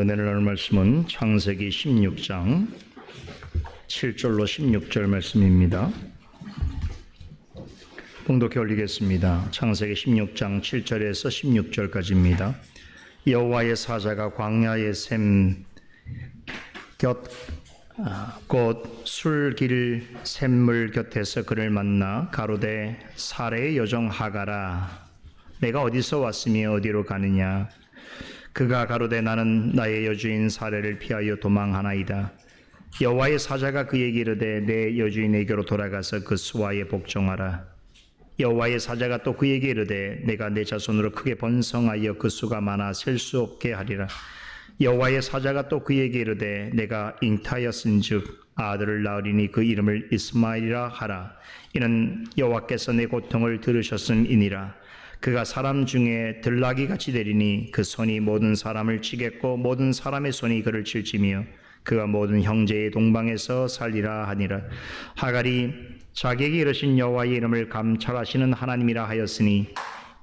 은혜를 나눌 말씀은 창세기 16장 7절로 16절 말씀입니다. 봉독해 올리겠습니다. 창세기 16장 7절에서 16절까지입니다. 여호와의 사자가 광야의 샘 곁 곧 술길 샘물 곁에서 그를 만나 가로되 사레의 여종 하가라, 내가 어디서 왔으며 어디로 가느냐? 그가 가로되 나는 나의 여주인 사레를 피하여 도망하나이다. 여호와의 사자가 그에게 이르되 내 여주인에게로 돌아가서 그 수하에 복종하라. 여호와의 사자가 또 그에게 이르되 내가 내 자손으로 크게 번성하여 그 수가 많아 셀 수 없게 하리라. 여호와의 사자가 또 그에게 이르되 내가 잉타하였은즉 아들을 낳으리니 그 이름을 이스마엘이라 하라. 이는 여호와께서 내 고통을 들으셨음이니라. 그가 사람 중에 들나귀같이 되리니 그 손이 모든 사람을 치겠고 모든 사람의 손이 그를 칠지며 그가 모든 형제의 동방에서 살리라 하니라. 하갈이 자기에게 이르신 여호와의 이름을 감찰하시는 하나님이라 하였으니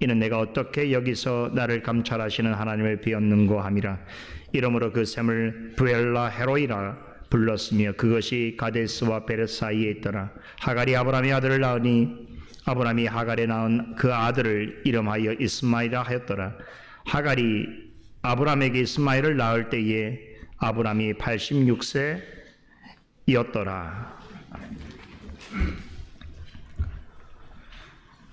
이는 내가 어떻게 여기서 나를 감찰하시는 하나님을 비었는고 함이라. 이러므로 그 샘을 브엘라 헤로이라 불렀으며 그것이 가데스와 베렛 사이에 있더라. 하갈이 아브라함의 아들을 낳으니 아브라함이 하갈에 낳은 그 아들을 이름하여 이스마엘이라 하였더라. 하갈이 아브라함에게 이스마엘을 낳을 때에 아브라함이 86세였더라.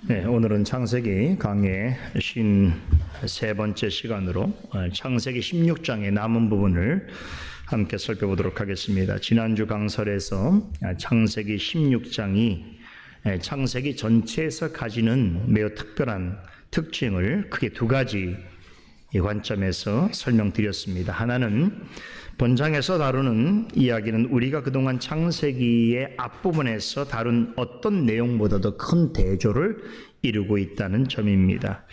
네, 오늘은 창세기 강의 53번째 시간으로 창세기 16장의 남은 부분을 함께 살펴보도록 하겠습니다. 지난주 강설에서 창세기 16장이 창세기 전체에서 가지는 매우 특별한 특징을 크게 두 가지 관점에서 설명드렸습니다. 하나는 본장에서 다루는 이야기는 우리가 그동안 창세기의 앞부분에서 다룬 어떤 내용보다도 큰 대조를 이루고 있다는 점입니다.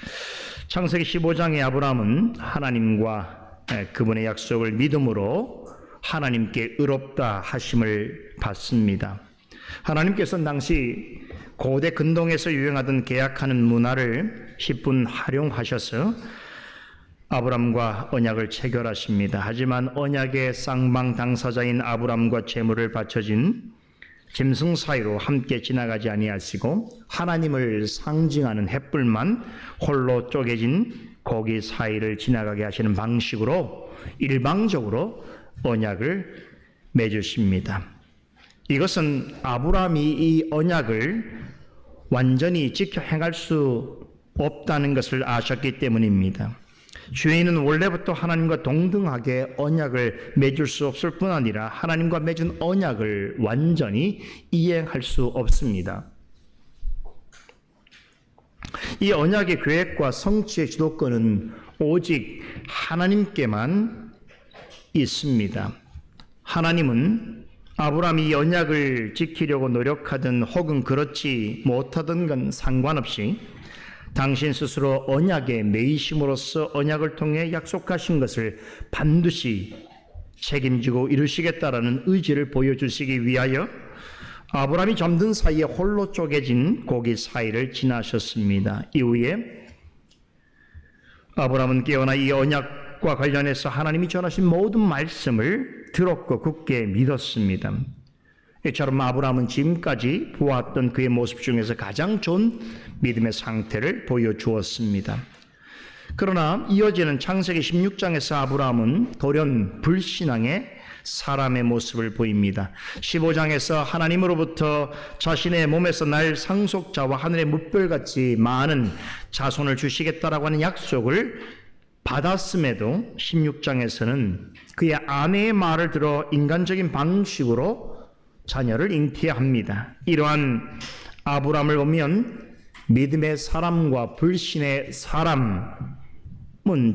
창세기 15장의 아브라함은 하나님과 그분의 약속을 믿음으로 하나님께 의롭다 하심을 받습니다. 하나님께서는 당시 고대 근동에서 유행하던 계약하는 문화를 10분 활용하셔서 아브람과 언약을 체결하십니다. 하지만 언약의 쌍방 당사자인 아브람과 제물을 바쳐진 짐승 사이로 함께 지나가지 아니하시고 하나님을 상징하는 횃불만 홀로 쪼개진 고기 사이를 지나가게 하시는 방식으로 일방적으로 언약을 맺으십니다. 이것은 아브라함이 이 언약을 완전히 지켜 행할 수 없다는 것을 아셨기 때문입니다. 죄인은 원래부터 하나님과 동등하게 언약을 맺을 수 없을 뿐 아니라 하나님과 맺은 언약을 완전히 이행할 수 없습니다. 이 언약의 계획과 성취의 주도권은 오직 하나님께만 있습니다. 하나님은 아브라함이 이 언약을 지키려고 노력하든 혹은 그렇지 못하던 건 상관없이 당신 스스로 언약에 매이심으로써 언약을 통해 약속하신 것을 반드시 책임지고 이루시겠다라는 의지를 보여주시기 위하여 아브라함이 잠든 사이에 홀로 쪼개진 고기 사이를 지나셨습니다. 이후에 아브라함은 깨어나 이 언약과 관련해서 하나님이 전하신 모든 말씀을 들었고 굳게 믿었습니다. 이처럼 아브라함은 지금까지 보았던 그의 모습 중에서 가장 좋은 믿음의 상태를 보여주었습니다. 그러나 이어지는 창세기 16장에서 아브라함은 돌연 불신앙의 사람의 모습을 보입니다. 15장에서 하나님으로부터 자신의 몸에서 날 상속자와 하늘의 물결같이 많은 자손을 주시겠다라고 하는 약속을 받았음에도 16장에서는 그의 아내의 말을 들어 인간적인 방식으로 자녀를 잉태합니다. 이러한 아브라함을 보면 믿음의 사람과 불신의 사람은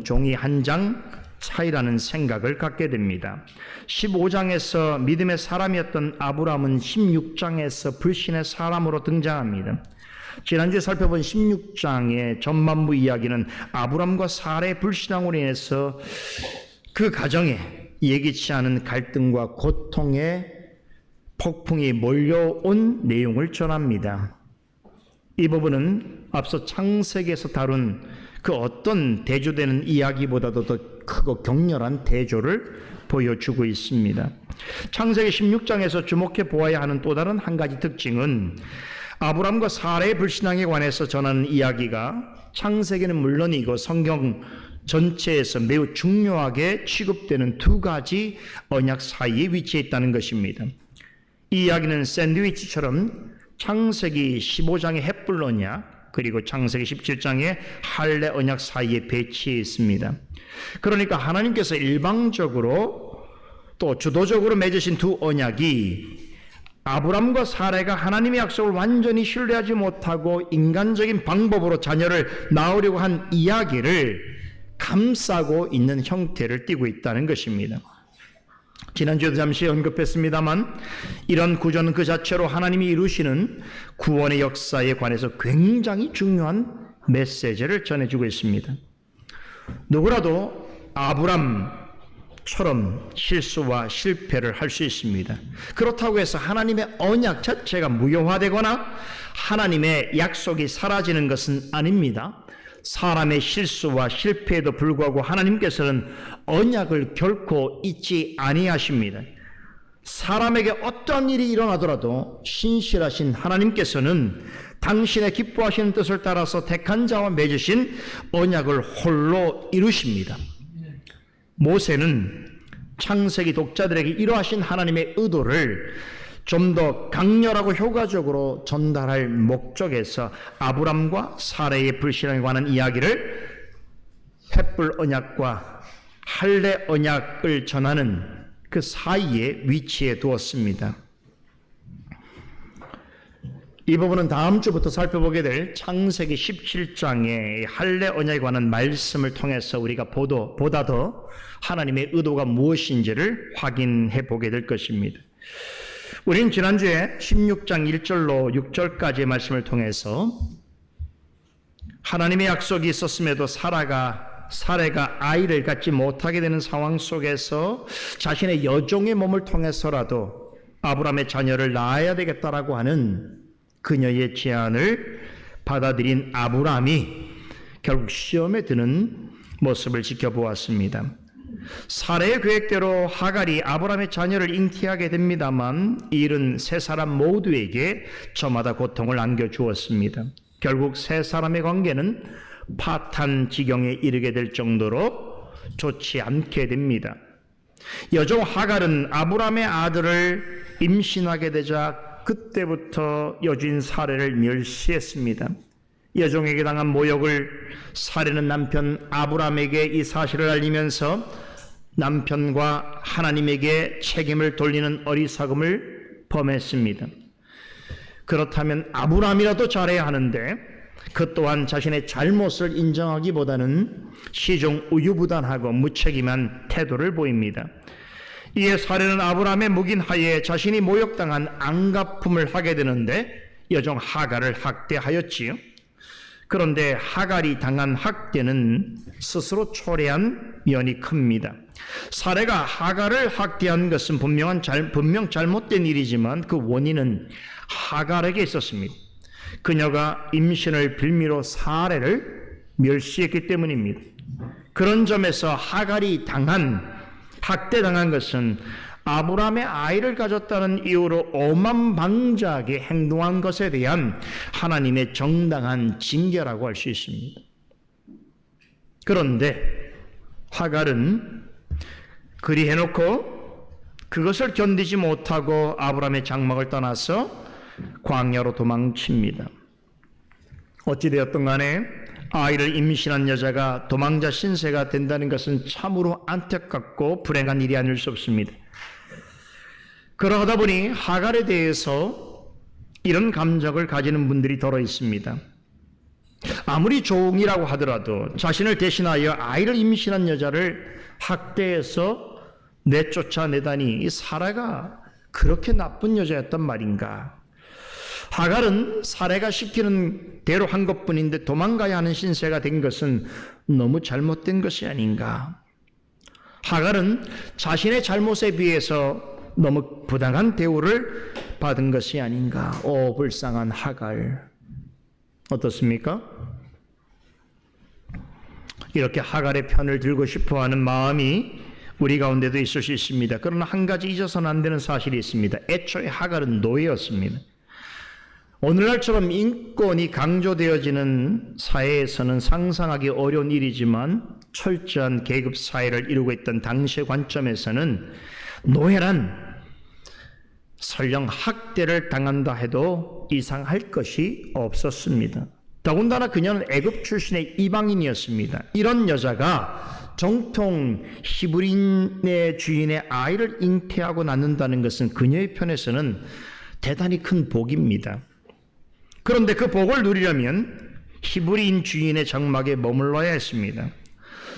종이 한 장 차이라는 생각을 갖게 됩니다. 15장에서 믿음의 사람이었던 아브라함은 16장에서 불신의 사람으로 등장합니다. 지난주에 살펴본 16장의 전반부 이야기는 아브라함과 사라의 불신앙으로 인해서 그 가정에 예기치 않은 갈등과 고통의 폭풍이 몰려온 내용을 전합니다. 이 부분은 앞서 창세기에서 다룬 그 어떤 대조되는 이야기보다도 더 크고 격렬한 대조를 보여주고 있습니다. 창세기 16장에서 주목해 보아야 하는 또 다른 한 가지 특징은 아브람과 사라의 불신앙에 관해서 전하는 이야기가 창세기는 물론이고 성경 전체에서 매우 중요하게 취급되는 두 가지 언약 사이에 위치해 있다는 것입니다. 이 이야기는 샌드위치처럼 창세기 15장의 헷불 언약 그리고 창세기 17장의 할례 언약 사이에 배치해 있습니다. 그러니까 하나님께서 일방적으로 또 주도적으로 맺으신 두 언약이 아브람과 사라가 하나님의 약속을 완전히 신뢰하지 못하고 인간적인 방법으로 자녀를 낳으려고 한 이야기를 감싸고 있는 형태를 띠고 있다는 것입니다. 지난주에도 잠시 언급했습니다만 이런 구조는 그 자체로 하나님이 이루시는 구원의 역사에 관해서 굉장히 중요한 메시지를 전해주고 있습니다. 누구라도 아브람처럼 실수와 실패를 할 수 있습니다. 그렇다고 해서 하나님의 언약 자체가 무효화되거나 하나님의 약속이 사라지는 것은 아닙니다. 사람의 실수와 실패에도 불구하고 하나님께서는 언약을 결코 잊지 아니하십니다. 사람에게 어떠한 일이 일어나더라도 신실하신 하나님께서는 당신의 기뻐하시는 뜻을 따라서 택한 자와 맺으신 언약을 홀로 이루십니다. 모세는 창세기 독자들에게 이러하신 하나님의 의도를 좀 더 강렬하고 효과적으로 전달할 목적에서 아브람과 사라의 불신앙에 관한 이야기를 헷불 언약과 할례 언약을 전하는 그 사이에 위치해 두었습니다. 이 부분은 다음 주부터 살펴보게 될 창세기 17장의 할례 언약에 관한 말씀을 통해서 우리가 보다 더 하나님의 의도가 무엇인지를 확인해 보게 될 것입니다. 우리는 지난주에 16장 1절로 6절까지의 말씀을 통해서 하나님의 약속이 있었음에도 사라가 아이를 갖지 못하게 되는 상황 속에서 자신의 여종의 몸을 통해서라도 아브람의 자녀를 낳아야 되겠다라고 하는 그녀의 제안을 받아들인 아브람이 결국 시험에 드는 모습을 지켜보았습니다. 사라의 계획대로 하갈이 아브람의 자녀를 잉태하게 됩니다만 이 일은 세 사람 모두에게 저마다 고통을 안겨주었습니다. 결국 세 사람의 관계는 파탄 지경에 이르게 될 정도로 좋지 않게 됩니다. 여종 하갈은 아브람의 아들을 임신하게 되자 그때부터 여주인 사라를 멸시했습니다. 여종에게 당한 모욕을 사라는 남편 아브람에게 이 사실을 알리면서 남편과 하나님에게 책임을 돌리는 어리석음을 범했습니다. 그렇다면 아브람이라도 잘해야 하는데 그 또한 자신의 잘못을 인정하기보다는 시종 우유부단하고 무책임한 태도를 보입니다. 이에 사라는 아브람의 묵인하에 자신이 모욕당한 안갚음을 하게 되는데 여종 하갈을 학대하였지요. 그런데 하갈이 당한 학대는 스스로 초래한 면이 큽니다. 사라가 하갈을 학대한 것은 분명 잘못된 일이지만 그 원인은 하갈에게 있었습니다. 그녀가 임신을 빌미로 사라를 멸시했기 때문입니다. 그런 점에서 하갈이 학대당한 것은 아브람의 아이를 가졌다는 이유로 오만방자하게 행동한 것에 대한 하나님의 정당한 징계라고 할 수 있습니다. 그런데 하갈은 그리 해놓고 그것을 견디지 못하고 아브람의 장막을 떠나서 광야로 도망칩니다. 어찌되었든 간에 아이를 임신한 여자가 도망자 신세가 된다는 것은 참으로 안타깝고 불행한 일이 아닐 수 없습니다. 그러하다 보니 하갈에 대해서 이런 감정을 가지는 분들이 더러 있습니다. 아무리 종이라고 하더라도 자신을 대신하여 아이를 임신한 여자를 학대해서 내쫓아내다니 이 사라가 그렇게 나쁜 여자였단 말인가? 하갈은 사라가 시키는 대로 한 것뿐인데 도망가야 하는 신세가 된 것은 너무 잘못된 것이 아닌가? 하갈은 자신의 잘못에 비해서 너무 부당한 대우를 받은 것이 아닌가? 오, 불쌍한 하갈. 어떻습니까? 이렇게 하갈의 편을 들고 싶어하는 마음이 우리 가운데도 있을 수 있습니다. 그러나 한 가지 잊어서는 안 되는 사실이 있습니다. 애초에 하갈은 노예였습니다. 오늘날처럼 인권이 강조되어지는 사회에서는 상상하기 어려운 일이지만 철저한 계급 사회를 이루고 있던 당시의 관점에서는 노예란 설령 학대를 당한다 해도 이상할 것이 없었습니다. 더군다나 그녀는 애굽 출신의 이방인이었습니다. 이런 여자가 정통 히브리인의 주인의 아이를 잉태하고 낳는다는 것은 그녀의 편에서는 대단히 큰 복입니다. 그런데 그 복을 누리려면 히브리인 주인의 장막에 머물러야 했습니다.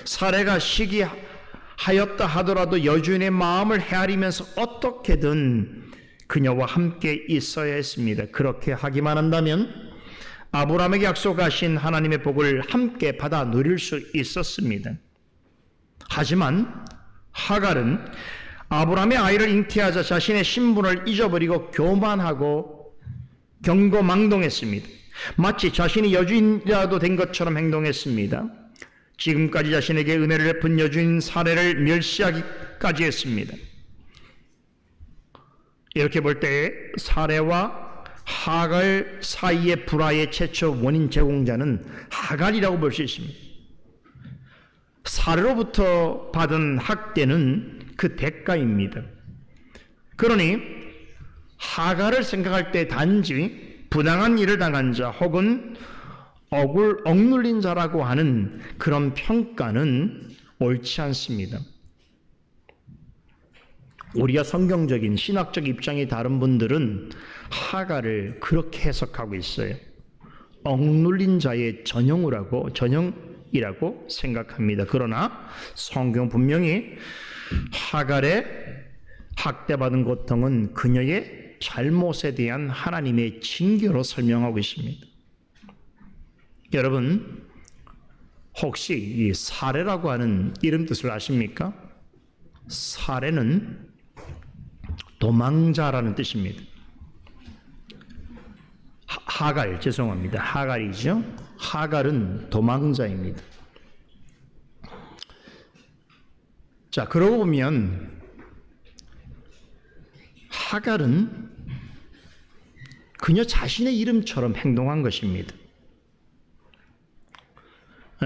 사례가 시기하였다 하더라도 여주인의 마음을 헤아리면서 어떻게든 그녀와 함께 있어야 했습니다. 그렇게 하기만 한다면 아브라함에게 약속하신 하나님의 복을 함께 받아 누릴 수 있었습니다. 하지만 하갈은 아브라함의 아이를 잉태하자 자신의 신분을 잊어버리고 교만하고 경거망동했습니다. 마치 자신이 여주인이라도 된 것처럼 행동했습니다. 지금까지 자신에게 은혜를 베푼 여주인 사례를 멸시하기까지 했습니다. 이렇게 볼 때 사례와 하갈 사이의 불화의 최초 원인 제공자는 하갈이라고 볼 수 있습니다. 사례로부터 받은 학대는 그 대가입니다. 그러니 하갈을 생각할 때 단지 부당한 일을 당한 자 혹은 억눌린 자라고 하는 그런 평가는 옳지 않습니다. 우리가 성경적인 신학적 입장이 다른 분들은 하갈을 그렇게 해석하고 있어요. 억눌린 자의 전형이라고 생각합니다. 그러나 성경 분명히 하갈의 학대받은 고통은 그녀의 잘못에 대한 하나님의 징계로 설명하고 있습니다. 여러분, 혹시 이 사례라고 하는 이름 뜻을 아십니까? 사례는 도망자라는 뜻입니다. 하갈이죠. 하갈은 도망자입니다. 자, 그러고 보면 하갈은 그녀 자신의 이름처럼 행동한 것입니다.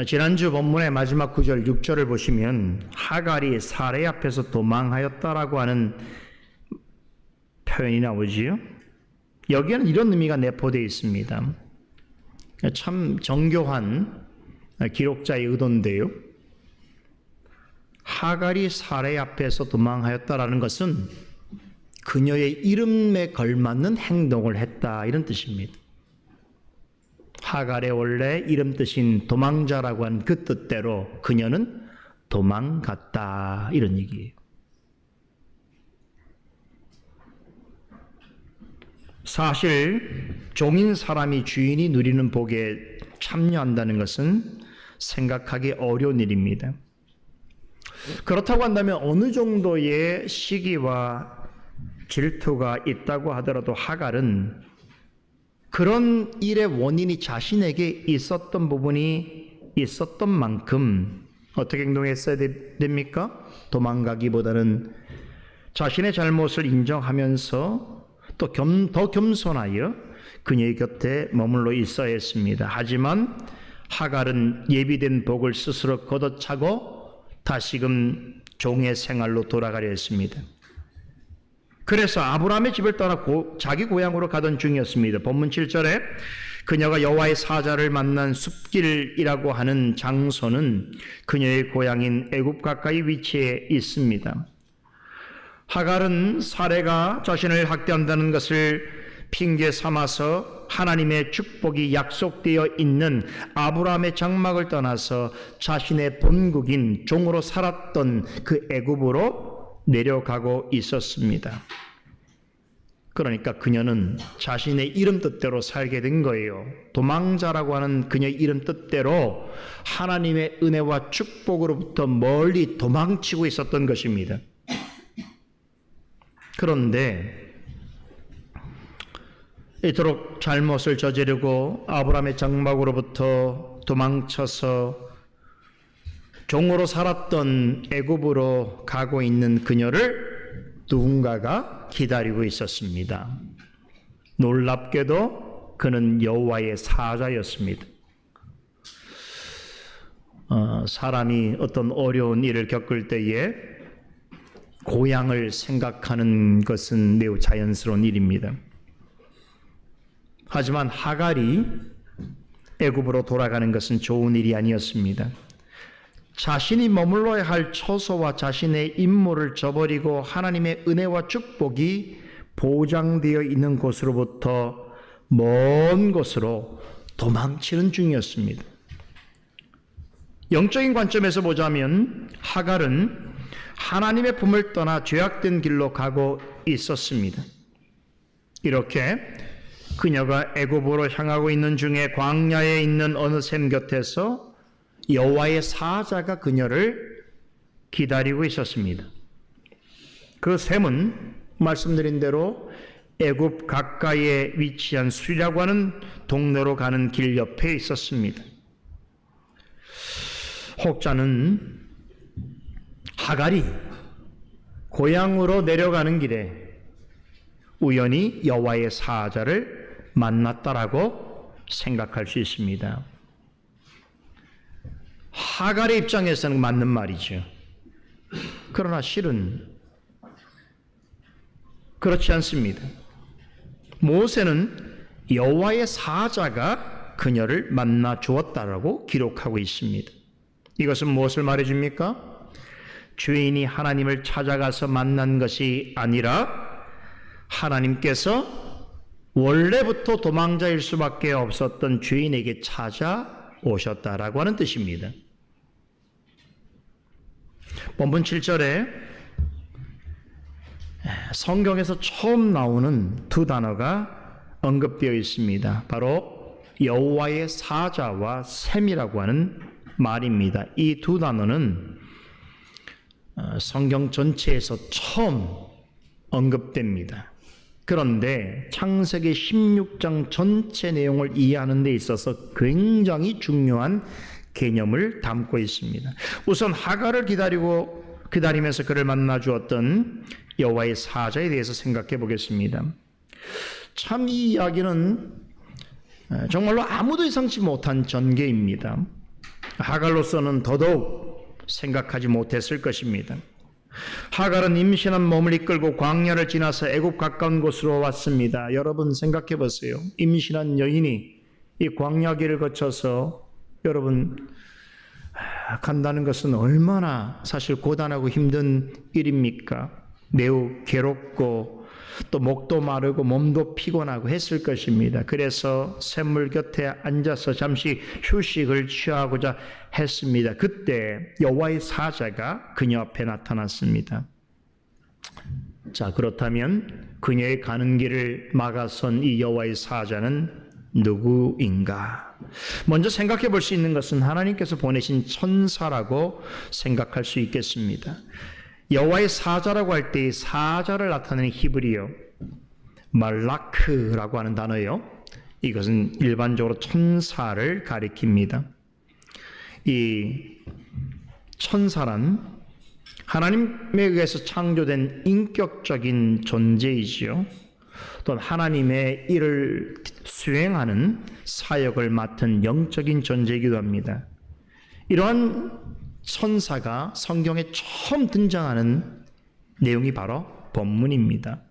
지난주 본문의 마지막 구절 6절을 보시면 하갈이 사례 앞에서 도망하였다라고 하는 표현이 나오지요. 여기에는 이런 의미가 내포되어 있습니다. 참 정교한 기록자의 의도인데요. 하갈이 사례 앞에서 도망하였다라는 것은 그녀의 이름에 걸맞는 행동을 했다, 이런 뜻입니다. 하갈의 원래 이름 뜻인 도망자라고 한 그 뜻대로 그녀는 도망갔다, 이런 얘기예요. 사실 종인 사람이 주인이 누리는 복에 참여한다는 것은 생각하기 어려운 일입니다. 그렇다고 한다면 어느 정도의 시기와 질투가 있다고 하더라도 하갈은 그런 일의 원인이 자신에게 있었던 부분이 있었던 만큼 어떻게 행동했어야 됩니까? 도망가기보다는 자신의 잘못을 인정하면서 또 더 겸손하여 그녀의 곁에 머물러 있어야 했습니다. 하지만 하갈은 예비된 복을 스스로 걷어차고 다시금 종의 생활로 돌아가려 했습니다. 그래서 아브라함의 집을 떠나 자기 고향으로 가던 중이었습니다. 본문 7절에 그녀가 여호와의 사자를 만난 숲길이라고 하는 장소는 그녀의 고향인 애굽 가까이 위치해 있습니다. 하갈은 사례가 자신을 학대한다는 것을 핑계 삼아서 하나님의 축복이 약속되어 있는 아브라함의 장막을 떠나서 자신의 본국인 종으로 살았던 그 애굽으로 내려가고 있었습니다. 그러니까 그녀는 자신의 이름 뜻대로 살게 된 거예요. 도망자라고 하는 그녀의 이름 뜻대로 하나님의 은혜와 축복으로부터 멀리 도망치고 있었던 것입니다. 그런데 이토록 잘못을 저지르고 아브라함의 장막으로부터 도망쳐서 종으로 살았던 애굽으로 가고 있는 그녀를 누군가가 기다리고 있었습니다. 놀랍게도 그는 여호와의 사자였습니다. 사람이 어떤 어려운 일을 겪을 때에 고향을 생각하는 것은 매우 자연스러운 일입니다. 하지만 하갈이 애굽으로 돌아가는 것은 좋은 일이 아니었습니다. 자신이 머물러야 할 처소와 자신의 임무를 저버리고 하나님의 은혜와 축복이 보장되어 있는 곳으로부터 먼 곳으로 도망치는 중이었습니다. 영적인 관점에서 보자면 하갈은 하나님의 품을 떠나 죄악된 길로 가고 있었습니다. 이렇게 그녀가 애굽으로 향하고 있는 중에 광야에 있는 어느 샘 곁에서 여호와의 사자가 그녀를 기다리고 있었습니다. 그 샘은 말씀드린 대로 애굽 가까이에 위치한 수리라고 하는 동네로 가는 길 옆에 있었습니다. 혹자는 하갈이 고향으로 내려가는 길에 우연히 여호와의 사자를 만났다라고 생각할 수 있습니다. 하갈의 입장에서는 맞는 말이죠. 그러나 실은 그렇지 않습니다. 모세는 여호와의 사자가 그녀를 만나 주었다라고 기록하고 있습니다. 이것은 무엇을 말해줍니까? 죄인이 하나님을 찾아가서 만난 것이 아니라 하나님께서 원래부터 도망자일 수밖에 없었던 죄인에게 찾아오셨다라고 하는 뜻입니다. 본문 7절에 성경에서 처음 나오는 두 단어가 언급되어 있습니다. 바로 여호와의 사자와 샘이라고 하는 말입니다. 이 두 단어는 성경 전체에서 처음 언급됩니다. 그런데 창세기 16장 전체 내용을 이해하는 데 있어서 굉장히 중요한 개념을 담고 있습니다. 우선 하갈을 기다리면서 그를 만나 주었던 여호와의 사자에 대해서 생각해 보겠습니다. 참 이 이야기는 정말로 아무도 예상치 못한 전개입니다. 하갈로서는 더더욱 생각하지 못했을 것입니다. 하갈은 임신한 몸을 이끌고 광야를 지나서 애굽 가까운 곳으로 왔습니다. 여러분 생각해 보세요. 임신한 여인이 이 광야길을 거쳐서 여러분 간다는 것은 얼마나 사실 고단하고 힘든 일입니까? 매우 괴롭고 또 목도 마르고 몸도 피곤하고 했을 것입니다. 그래서 샘물 곁에 앉아서 잠시 휴식을 취하고자 했습니다. 그때 여호와의 사자가 그녀 앞에 나타났습니다. 자, 그렇다면 그녀의 가는 길을 막아선 이 여호와의 사자는 누구인가? 먼저 생각해 볼 수 있는 것은 하나님께서 보내신 천사라고 생각할 수 있겠습니다. 여호와의 사자라고 할 때 사자를 나타내는 히브리어 말라크라고 하는 단어예요. 이것은 일반적으로 천사를 가리킵니다. 이 천사란 하나님에 의해서 창조된 인격적인 존재이지요. 또 하나님의 일을 수행하는 사역을 맡은 영적인 존재이기도 합니다. 이러한 천사가 성경에 처음 등장하는 내용이 바로 본문입니다.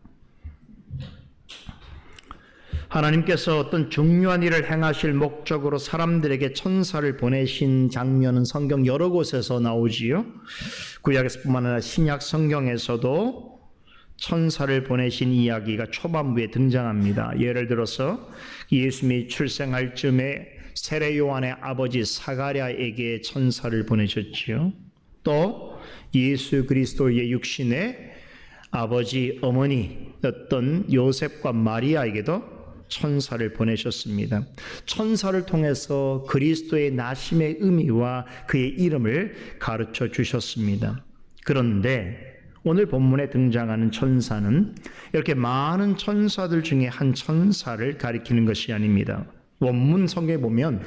하나님께서 어떤 중요한 일을 행하실 목적으로 사람들에게 천사를 보내신 장면은 성경 여러 곳에서 나오지요. 구약에서뿐만 아니라 신약 성경에서도 천사를 보내신 이야기가 초반부에 등장합니다. 예를 들어서 예수님이 출생할 즈음에 세례 요한의 아버지 사가랴에게 천사를 보내셨지요. 또 예수 그리스도의 육신의 아버지 어머니였던 요셉과 마리아에게도 천사를 보내셨습니다. 천사를 통해서 그리스도의 나심의 의미와 그의 이름을 가르쳐 주셨습니다. 그런데 오늘 본문에 등장하는 천사는 이렇게 많은 천사들 중에 한 천사를 가리키는 것이 아닙니다. 원문 성경에 보면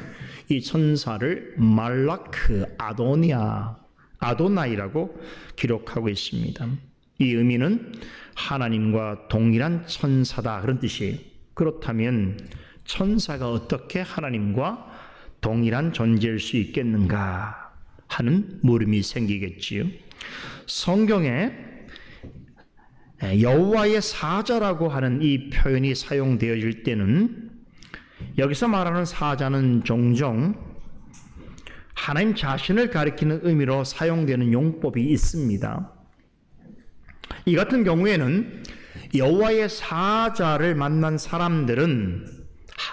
이 천사를 말라크 아도니아 아도나이라고 기록하고 있습니다. 이 의미는 하나님과 동일한 천사다 그런 뜻이에요. 그렇다면 천사가 어떻게 하나님과 동일한 존재일 수 있겠는가 하는 물음이 생기겠지요. 성경에 여호와의 사자라고 하는 이 표현이 사용되어질 때는 여기서 말하는 사자는 종종 하나님 자신을 가리키는 의미로 사용되는 용법이 있습니다. 이 같은 경우에는 여호와의 사자를 만난 사람들은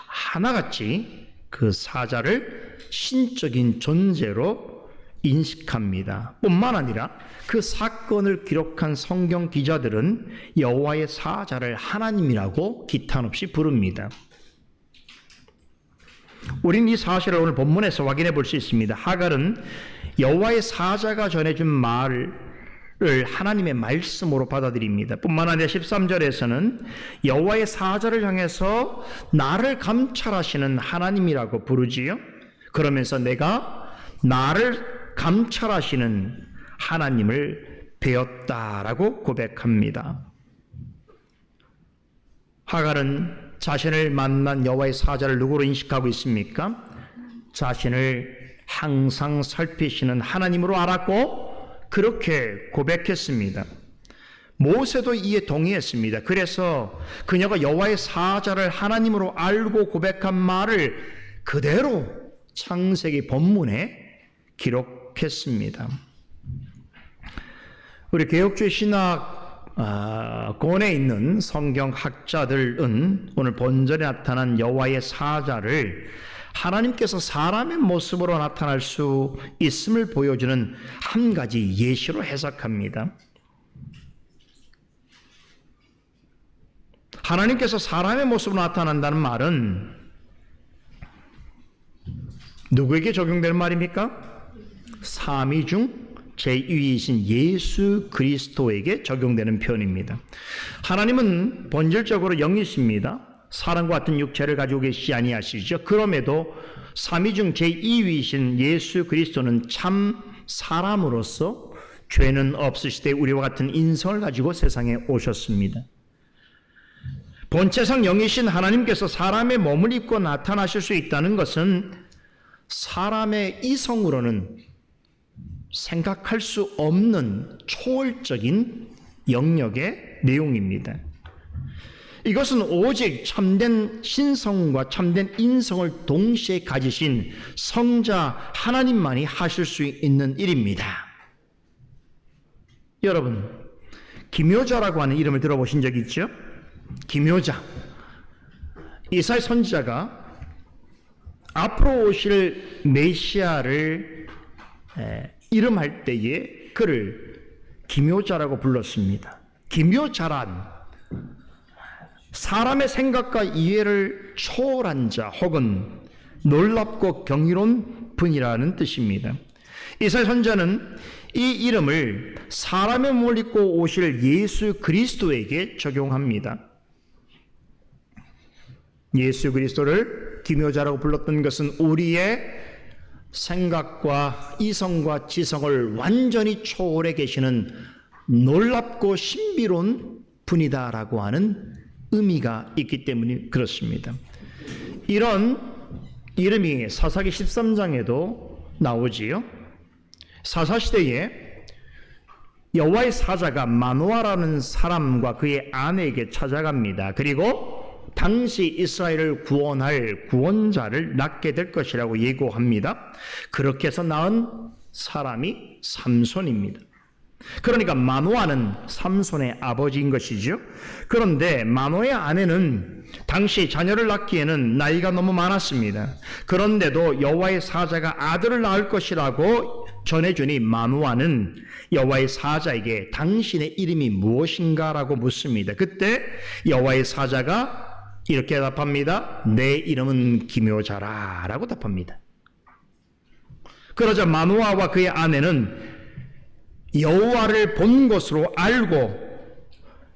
하나같이 그 사자를 신적인 존재로 인식합니다. 뿐만 아니라 그 사건을 기록한 성경 기자들은 여호와의 사자를 하나님이라고 기탄 없이 부릅니다. 우리는 이 사실을 오늘 본문에서 확인해 볼 수 있습니다. 하갈은 여호와의 사자가 전해준 말을 하나님의 말씀으로 받아들입니다. 뿐만 아니라 13절에서는 여호와의 사자를 향해서 나를 감찰하시는 하나님이라고 부르지요. 그러면서 내가 나를 감찰하시는 하나님을 배웠다라고 고백합니다. 하갈은 자신을 만난 여호와의 사자를 누구로 인식하고 있습니까? 자신을 항상 살피시는 하나님으로 알았고 그렇게 고백했습니다. 모세도 이에 동의했습니다. 그래서 그녀가 여호와의 사자를 하나님으로 알고 고백한 말을 그대로 창세기 본문에 기록했습니다. 우리 개혁주의 신학권에 있는 성경학자들은 오늘 본절에 나타난 여호와의 사자를 하나님께서 사람의 모습으로 나타날 수 있음을 보여주는 한 가지 예시로 해석합니다. 하나님께서 사람의 모습으로 나타난다는 말은 누구에게 적용되는 말입니까? 삼위 중 제2위이신 예수 그리스도에게 적용되는 표현입니다. 하나님은 본질적으로 영이십니다. 사람과 같은 육체를 가지고 계시지 아니하시죠. 그럼에도 삼위 중 제2위이신 예수 그리스도는 참 사람으로서 죄는 없으시되 우리와 같은 인성을 가지고 세상에 오셨습니다. 본체상 영이신 하나님께서 사람의 몸을 입고 나타나실 수 있다는 것은 사람의 이성으로는 생각할 수 없는 초월적인 영역의 내용입니다. 이것은 오직 참된 신성과 참된 인성을 동시에 가지신 성자 하나님만이 하실 수 있는 일입니다. 여러분, 기묘자라고 하는 이름을 들어보신 적 있죠? 기묘자. 이사야 선지자가 앞으로 오실 메시아를 이름할 때에 그를 기묘자라고 불렀습니다. 기묘자란 사람의 생각과 이해를 초월한 자 혹은 놀랍고 경이로운 분이라는 뜻입니다. 이사야 선지자는 이 이름을 사람의 몸을 입고 오실 예수 그리스도에게 적용합니다. 예수 그리스도를 기묘자라고 불렀던 것은 우리의 생각과 이성과 지성을 완전히 초월해 계시는 놀랍고 신비로운 분이다라고 하는 의미가 있기 때문에 그렇습니다. 이런 이름이 사사기 13장에도 나오지요. 사사시대에 여호와의 사자가 마노아라는 사람과 그의 아내에게 찾아갑니다. 그리고 당시 이스라엘을 구원할 구원자를 낳게 될 것이라고 예고합니다. 그렇게 해서 낳은 사람이 삼손입니다. 그러니까 마노아는 삼손의 아버지인 것이죠. 그런데 마노아의 아내는 당시 자녀를 낳기에는 나이가 너무 많았습니다. 그런데도 여호와의 사자가 아들을 낳을 것이라고 전해주니 마노아는 여호와의 사자에게 당신의 이름이 무엇인가라고 묻습니다. 그때 여호와의 사자가 이렇게 답합니다. 내 이름은 기묘자라 라고 답합니다. 그러자 마노아와 그의 아내는 여호와를 본 것으로 알고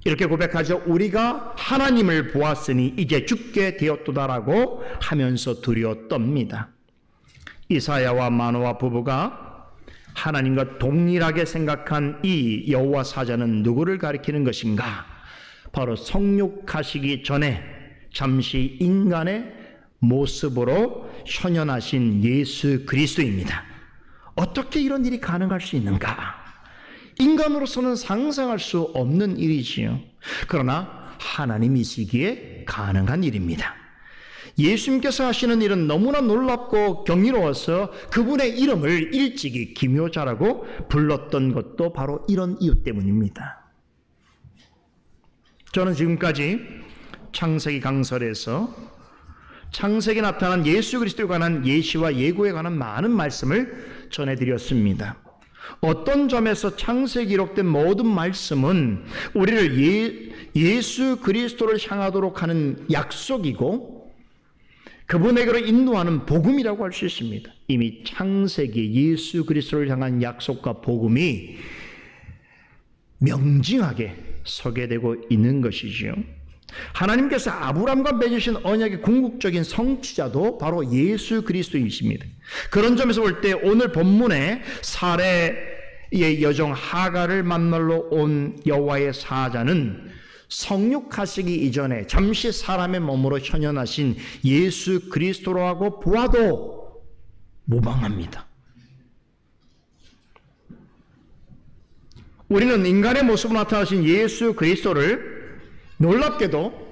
이렇게 고백하죠. 우리가 하나님을 보았으니 이제 죽게 되었도다라고 하면서 두려워 떱니다. 이사야와 마노아 부부가 하나님과 동일하게 생각한 이 여호와 사자는 누구를 가리키는 것인가? 바로 성육하시기 전에 잠시 인간의 모습으로 현현하신 예수 그리스도입니다. 어떻게 이런 일이 가능할 수 있는가? 인간으로서는 상상할 수 없는 일이지요. 그러나 하나님이시기에 가능한 일입니다. 예수님께서 하시는 일은 너무나 놀랍고 경이로워서 그분의 이름을 일찍이 기묘자라고 불렀던 것도 바로 이런 이유 때문입니다. 저는 지금까지 창세기 강설에서 창세기에 나타난 예수 그리스도에 관한 예시와 예고에 관한 많은 말씀을 전해드렸습니다. 어떤 점에서 창세기에 기록된 모든 말씀은 우리를 예수 그리스도를 향하도록 하는 약속이고 그분에게로 인도하는 복음이라고 할 수 있습니다. 이미 창세기에 예수 그리스도를 향한 약속과 복음이 명징하게 소개되고 있는 것이지요. 하나님께서 아브라함과 맺으신 언약의 궁극적인 성취자도 바로 예수 그리스도이십니다. 그런 점에서 볼 때 오늘 본문에 사레의 여종 하갈을 만나러 온 여호와의 사자는 성육하시기 이전에 잠시 사람의 몸으로 현현하신 예수 그리스도라고 보아도 무방합니다. 우리는 인간의 모습으로 나타나신 예수 그리스도를 놀랍게도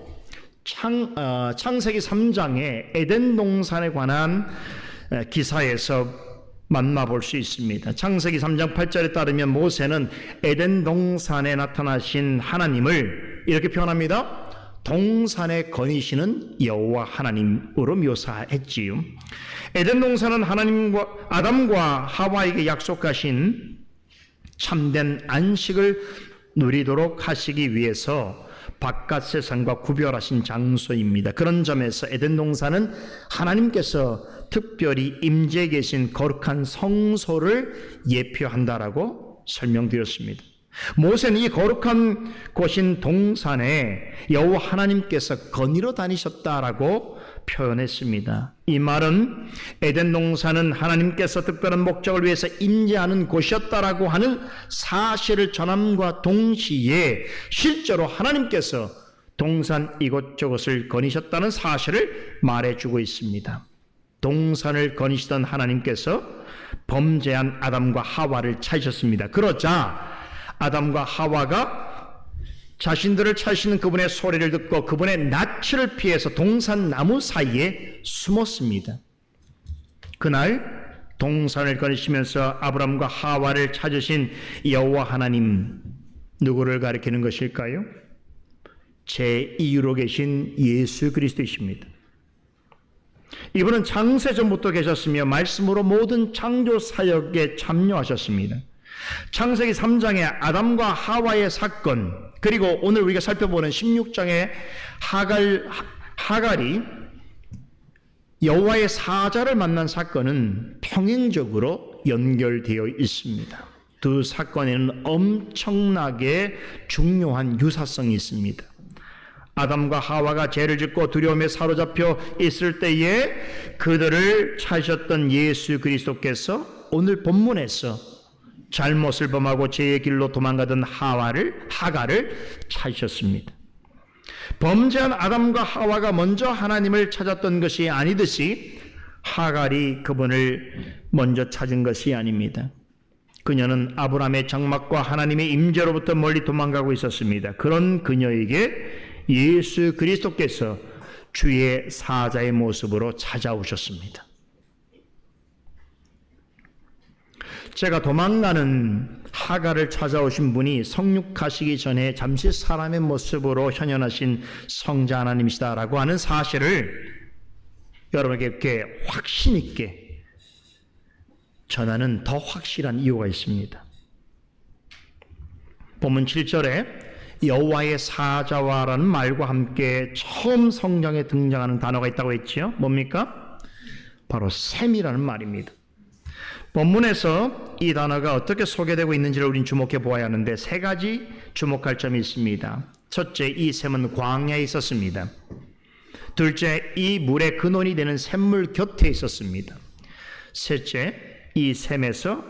창세기 3장의 에덴 동산에 관한 기사에서 만나볼 수 있습니다. 창세기 3장 8절에 따르면 모세는 에덴 동산에 나타나신 하나님을 이렇게 표현합니다. 동산에 거니시는 여호와 하나님으로 묘사했지요. 에덴 동산은 하나님과 아담과 하와에게 약속하신 참된 안식을 누리도록 하시기 위해서 바깥 세상과 구별하신 장소입니다. 그런 점에서 에덴 동산은 하나님께서 특별히 임재해 계신 거룩한 성소를 예표한다라고 설명드렸습니다. 모세는 이 거룩한 곳인 동산에 여호와 하나님께서 거니러 다니셨다라고 표현했습니다. 이 말은 에덴 동산은 하나님께서 특별한 목적을 위해서 임재하는 곳이었다라고 하는 사실을 전함과 동시에 실제로 하나님께서 동산 이곳저곳을 거니셨다는 사실을 말해주고 있습니다. 동산을 거니시던 하나님께서 범죄한 아담과 하와를 찾으셨습니다. 그러자 아담과 하와가 자신들을 찾으시는 그분의 소리를 듣고 그분의 낯을 피해서 동산 나무 사이에 숨었습니다. 그날 동산을 거니시면서 아브람과 하와를 찾으신 여호와 하나님, 누구를 가리키는 것일까요? 제2유로 계신 예수 그리스도이십니다. 이분은 창세전부터 계셨으며 말씀으로 모든 창조 사역에 참여하셨습니다. 창세기 3장의 아담과 하와의 사건, 그리고 오늘 우리가 살펴보는 16장의 하갈이 여호와의 사자를 만난 사건은 평행적으로 연결되어 있습니다. 두 사건에는 엄청나게 중요한 유사성이 있습니다. 아담과 하와가 죄를 짓고 두려움에 사로잡혀 있을 때에 그들을 찾으셨던 예수 그리스도께서 오늘 본문에서 잘못을 범하고 죄의 길로 도망가던 하갈을 찾으셨습니다. 범죄한 아담과 하와가 먼저 하나님을 찾았던 것이 아니듯이 하갈이 그분을 먼저 찾은 것이 아닙니다. 그녀는 아브라함의 장막과 하나님의 임재로부터 멀리 도망가고 있었습니다. 그런 그녀에게 예수 그리스도께서 주의 사자의 모습으로 찾아오셨습니다. 제가 도망가는 하갈을 찾아오신 분이 성육하시기 전에 잠시 사람의 모습으로 현현하신 성자 하나님이시다라고 하는 사실을 여러분에게 이렇게 확신 있게 전하는 더 확실한 이유가 있습니다. 본문 7절에 여호와의 사자와라는 말과 함께 처음 성경에 등장하는 단어가 있다고 했지요. 뭡니까? 바로 샘이라는 말입니다. 본문에서 이 단어가 어떻게 소개되고 있는지를 우리는 주목해 보아야 하는데 세 가지 주목할 점이 있습니다. 첫째, 이 샘은 광야에 있었습니다. 둘째, 이 물의 근원이 되는 샘물 곁에 있었습니다. 셋째, 이 샘에서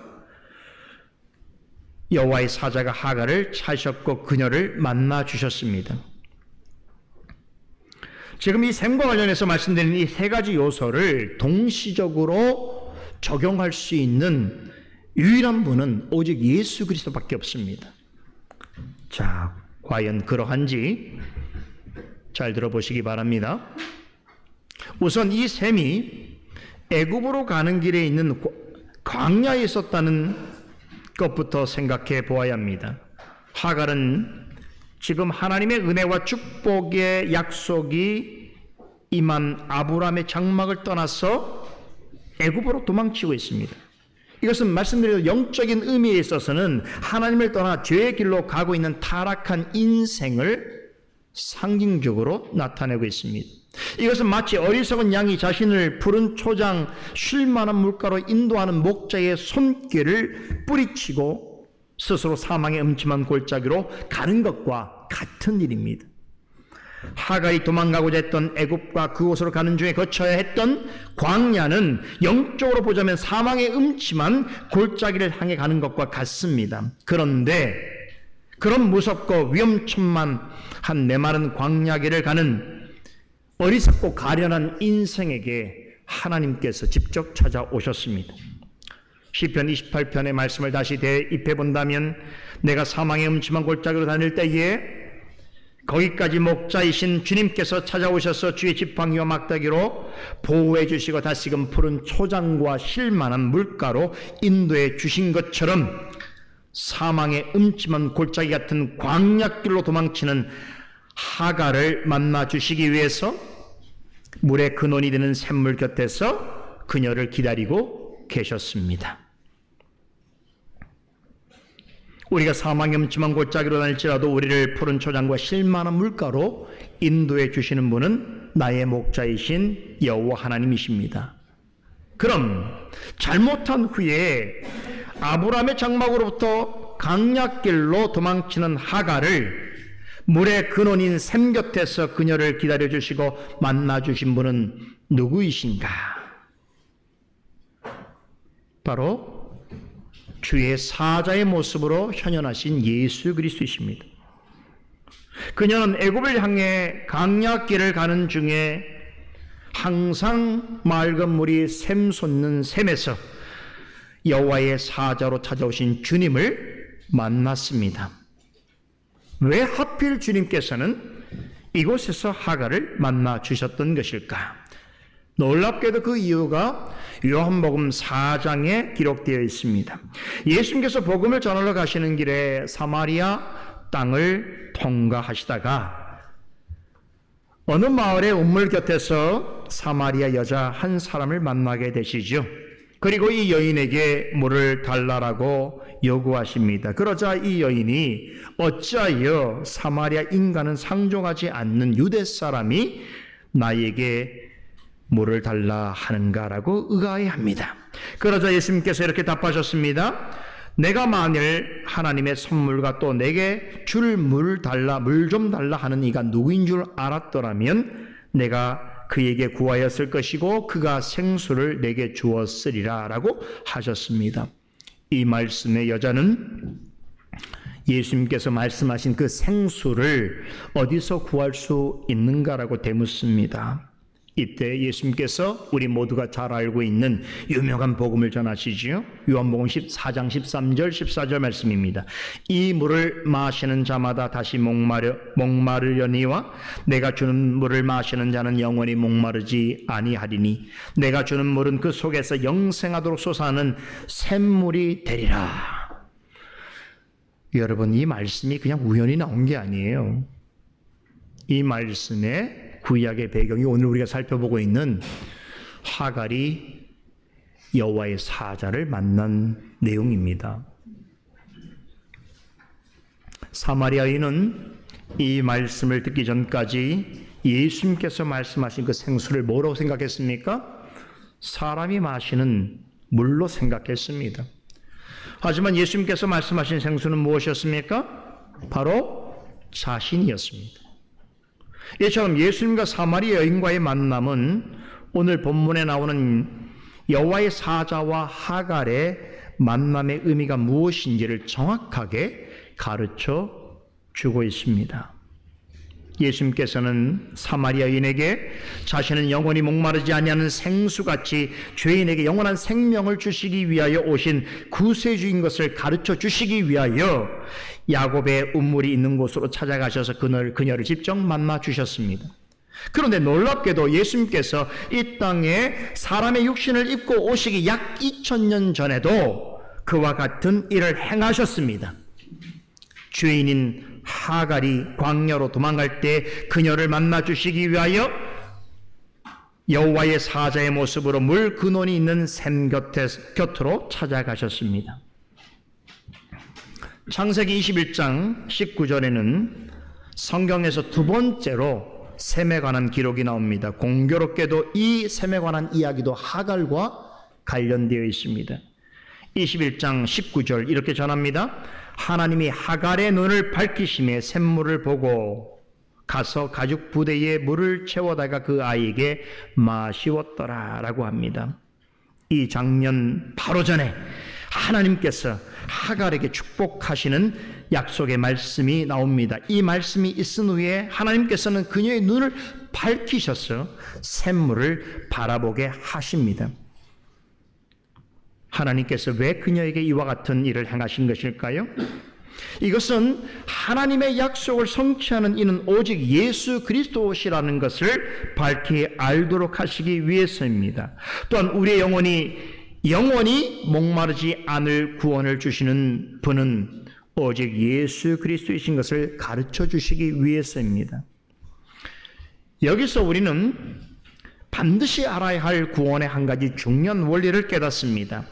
여호와의 사자가 하갈을 찾으셨고 그녀를 만나 주셨습니다. 지금 이 셈과 관련해서 말씀드린 이 세 가지 요소를 동시적으로 적용할 수 있는 유일한 분은 오직 예수 그리스도밖에 없습니다. 자, 과연 그러한지 잘 들어보시기 바랍니다. 우선 이 셈이 애굽으로 가는 길에 있는 광야에 있었다는 것부터 생각해 보아야 합니다. 하갈은 지금 하나님의 은혜와 축복의 약속이 임한 아브라함의 장막을 떠나서 애굽으로 도망치고 있습니다. 이것은 말씀드린 영적인 의미에 있어서는 하나님을 떠나 죄의 길로 가고 있는 타락한 인생을 상징적으로 나타내고 있습니다. 이것은 마치 어리석은 양이 자신을 푸른 초장 쉴 만한 물가로 인도하는 목자의 손길을 뿌리치고 스스로 사망의 음침한 골짜기로 가는 것과 같은 일입니다. 하갈이 도망가고자 했던 애굽과 그곳으로 가는 중에 거쳐야 했던 광야는 영적으로 보자면 사망의 음침한 골짜기를 향해 가는 것과 같습니다. 그런데 그런 무섭고 위험천만한 메마른 광야길을 가는 어리석고 가련한 인생에게 하나님께서 직접 찾아오셨습니다. 시편 28편의 말씀을 다시 대입해 본다면 내가 사망의 음침한 골짜기로 다닐 때에 거기까지 목자이신 주님께서 찾아오셔서 주의 지팡이와 막대기로 보호해 주시고 다시금 푸른 초장과 쉴만한 물가로 인도해 주신 것처럼 사망의 음침한 골짜기 같은 광야길로 도망치는 하갈을 만나 주시기 위해서 물의 근원이 되는 샘물 곁에서 그녀를 기다리고 계셨습니다. 우리가 사망의 음침한 골짜기로 다닐지라도 우리를 푸른 초장과 쉴만한 물가로 인도해 주시는 분은 나의 목자이신 여호와 하나님이십니다. 그럼 잘못한 후에 아브라함의 장막으로부터 강약길로 도망치는 하갈을 물의 근원인 샘 곁에서 그녀를 기다려 주시고 만나 주신 분은 누구이신가? 바로 주의 사자의 모습으로 현현하신 예수 그리스도이십니다. 그녀는 애굽을 향해 강약길을 가는 중에 항상 맑은 물이 샘솟는 샘에서 여호와의 사자로 찾아오신 주님을 만났습니다. 왜 하필 주님께서는 이곳에서 하갈을 만나 주셨던 것일까? 놀랍게도 그 이유가 요한복음 4장에 기록되어 있습니다. 예수님께서 복음을 전하러 가시는 길에 사마리아 땅을 통과하시다가 어느 마을의 우물 곁에서 사마리아 여자 한 사람을 만나게 되시죠. 그리고 이 여인에게 물을 달라라고 요구하십니다. 그러자 이 여인이 어찌하여 사마리아 인간은 상종하지 않는 유대 사람이 나에게 물을 달라 하는가라고 의아해합니다. 그러자 예수님께서 이렇게 답하셨습니다. 내가 만일 하나님의 선물과 또 내게 줄 물 좀 달라 하는 이가 누구인 줄 알았더라면 내가 그에게 구하였을 것이고 그가 생수를 내게 주었으리라 라고 하셨습니다. 이 말씀의 여자는 예수님께서 말씀하신 그 생수를 어디서 구할 수 있는가라고 되묻습니다. 이때 예수님께서 우리 모두가 잘 알고 있는 유명한 복음을 전하시지요. 요한복음 14장 13절 14절 말씀입니다. 이 물을 마시는 자마다 다시 목마르려니와 내가 주는 물을 마시는 자는 영원히 목마르지 아니하리니 내가 주는 물은 그 속에서 영생하도록 솟아나는 샘물이 되리라. 여러분, 이 말씀이 그냥 우연히 나온 게 아니에요. 이 말씀에 구약의 배경이 오늘 우리가 살펴보고 있는 하갈이 여호와의 사자를 만난 내용입니다. 사마리아인은 이 말씀을 듣기 전까지 예수님께서 말씀하신 그 생수를 뭐라고 생각했습니까? 사람이 마시는 물로 생각했습니다. 하지만 예수님께서 말씀하신 생수는 무엇이었습니까? 바로 자신이었습니다. 이처럼 예수님과 사마리아 여인과의 만남은 오늘 본문에 나오는 여호와의 사자와 하갈의 만남의 의미가 무엇인지를 정확하게 가르쳐 주고 있습니다. 예수님께서는 사마리아인에게 자신은 영원히 목마르지 아니하는 생수같이 죄인에게 영원한 생명을 주시기 위하여 오신 구세주인 것을 가르쳐 주시기 위하여 야곱의 우물이 있는 곳으로 찾아가셔서 그녀를 직접 만나 주셨습니다. 그런데 놀랍게도 예수님께서 이 땅에 사람의 육신을 입고 오시기 약 2000년 전에도 그와 같은 일을 행하셨습니다. 죄인인 하갈이 광야로 도망갈 때 그녀를 만나 주시기 위하여 여호와의 사자의 모습으로 물 근원이 있는 샘 곁으로 찾아가셨습니다. 창세기 21장 19절에는 성경에서 두 번째로 샘에 관한 기록이 나옵니다. 공교롭게도 이 샘에 관한 이야기도 하갈과 관련되어 있습니다. 21장 19절 이렇게 전합니다. 하나님이 하갈의 눈을 밝히심에 샘물을 보고 가서 가죽 부대에 물을 채워다가 그 아이에게 마시웠더라 라고 합니다. 이 장면 바로 전에 하나님께서 하갈에게 축복하시는 약속의 말씀이 나옵니다. 이 말씀이 있은 후에 하나님께서는 그녀의 눈을 밝히셔서 샘물을 바라보게 하십니다. 하나님께서 왜 그녀에게 이와 같은 일을 행하신 것일까요? 이것은 하나님의 약속을 성취하는 이는 오직 예수 그리스도시라는 것을 밝히 알도록 하시기 위해서입니다. 또한 우리의 영원히 목마르지 않을 구원을 주시는 분은 오직 예수 그리스도이신 것을 가르쳐 주시기 위해서입니다. 여기서 우리는 반드시 알아야 할 구원의 한 가지 중요한 원리를 깨닫습니다.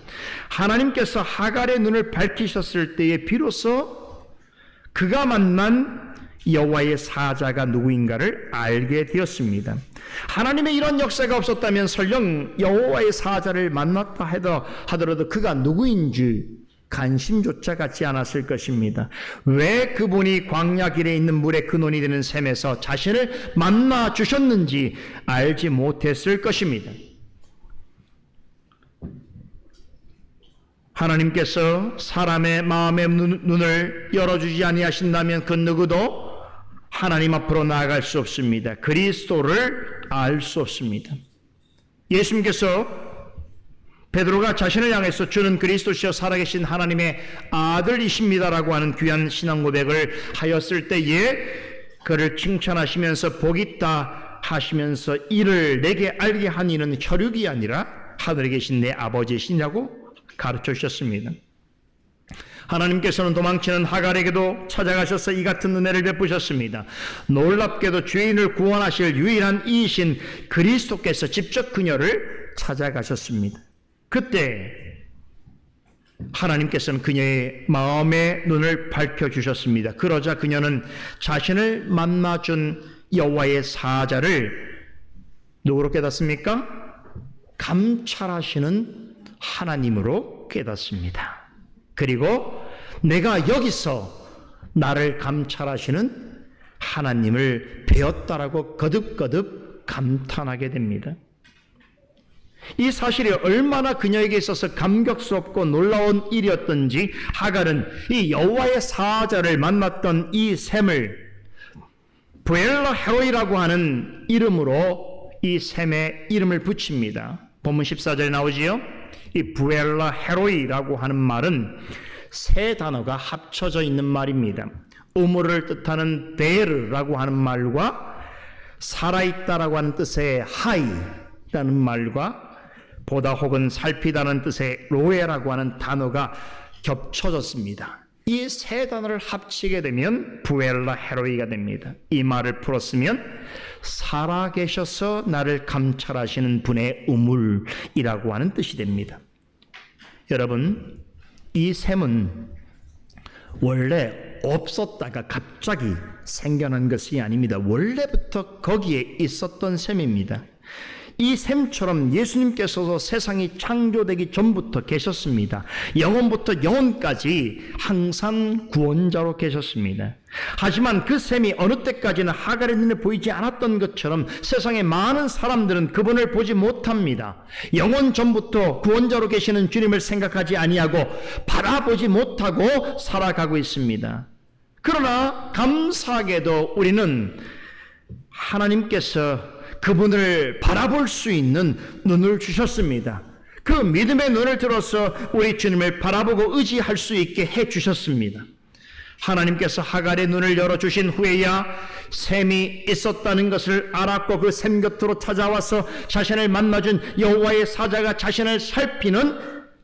하나님께서 하갈의 눈을 밝히셨을 때에 비로소 그가 만난 여호와의 사자가 누구인가를 알게 되었습니다. 하나님의 이런 역사가 없었다면 설령 여호와의 사자를 만났다 하더라도 그가 누구인지 관심조차 갖지 않았을 것입니다. 왜 그분이 광야 길에 있는 물의 근원이 되는 샘에서 자신을 만나 주셨는지 알지 못했을 것입니다. 하나님께서 사람의 마음의 눈을 열어주지 아니하신다면 그 누구도 하나님 앞으로 나아갈 수 없습니다. 그리스도를 알 수 없습니다. 예수님께서 베드로가 자신을 향해서 주는 그리스도시여 살아계신 하나님의 아들이십니다라고 하는 귀한 신앙 고백을 하였을 때에 그를 칭찬하시면서 복 있다 하시면서 이를 내게 알게 한 이는 혈육이 아니라 하늘에 계신 내 아버지시냐고 가르쳐 주셨습니다. 하나님께서는 도망치는 하갈에게도 찾아가셔서 이 같은 은혜를 베푸셨습니다. 놀랍게도 죄인을 구원하실 유일한 이이신 그리스도께서 직접 그녀를 찾아가셨습니다. 그때 하나님께서는 그녀의 마음의 눈을 밝혀주셨습니다. 그러자 그녀는 자신을 만나준 여호와의 사자를 누구로 깨닫습니까? 감찰하시는 하나님으로 깨닫습니다. 그리고 내가 여기서 나를 감찰하시는 하나님을 배웠다라고 거듭거듭 감탄하게 됩니다. 이 사실이 얼마나 그녀에게 있어서 감격스럽고 놀라운 일이었던지 하갈은 이 여호와의 사자를 만났던 이 샘을 부엘라 헤로이라고 하는 이름으로 이 샘에 이름을 붙입니다. 본문 14절에 나오지요. 이 부엘라 헤로이라고 하는 말은 세 단어가 합쳐져 있는 말입니다. 우물을 뜻하는 베르라고 하는 말과 살아있다라고 하는 뜻의 하이라는 말과 보다 혹은 살피다는 뜻의 로에라고 하는 단어가 겹쳐졌습니다. 이 세 단어를 합치게 되면 부엘라 헤로이가 됩니다. 이 말을 풀었으면 살아계셔서 나를 감찰하시는 분의 우물이라고 하는 뜻이 됩니다. 여러분, 이 샘은 원래 없었다가 갑자기 생겨난 것이 아닙니다. 원래부터 거기에 있었던 샘입니다. 이 샘처럼 예수님께서도 세상이 창조되기 전부터 계셨습니다. 영원부터 영원까지 항상 구원자로 계셨습니다. 하지만 그 샘이 어느 때까지는 하갈의 눈에 보이지 않았던 것처럼 세상의 많은 사람들은 그분을 보지 못합니다. 영원 전부터 구원자로 계시는 주님을 생각하지 아니하고 바라보지 못하고 살아가고 있습니다. 그러나 감사하게도 우리는 하나님께서 그분을 바라볼 수 있는 눈을 주셨습니다. 그 믿음의 눈을 들어서 우리 주님을 바라보고 의지할 수 있게 해주셨습니다. 하나님께서 하갈의 눈을 열어주신 후에야 샘이 있었다는 것을 알았고 그 샘 곁으로 찾아와서 자신을 만나준 여호와의 사자가 자신을 살피는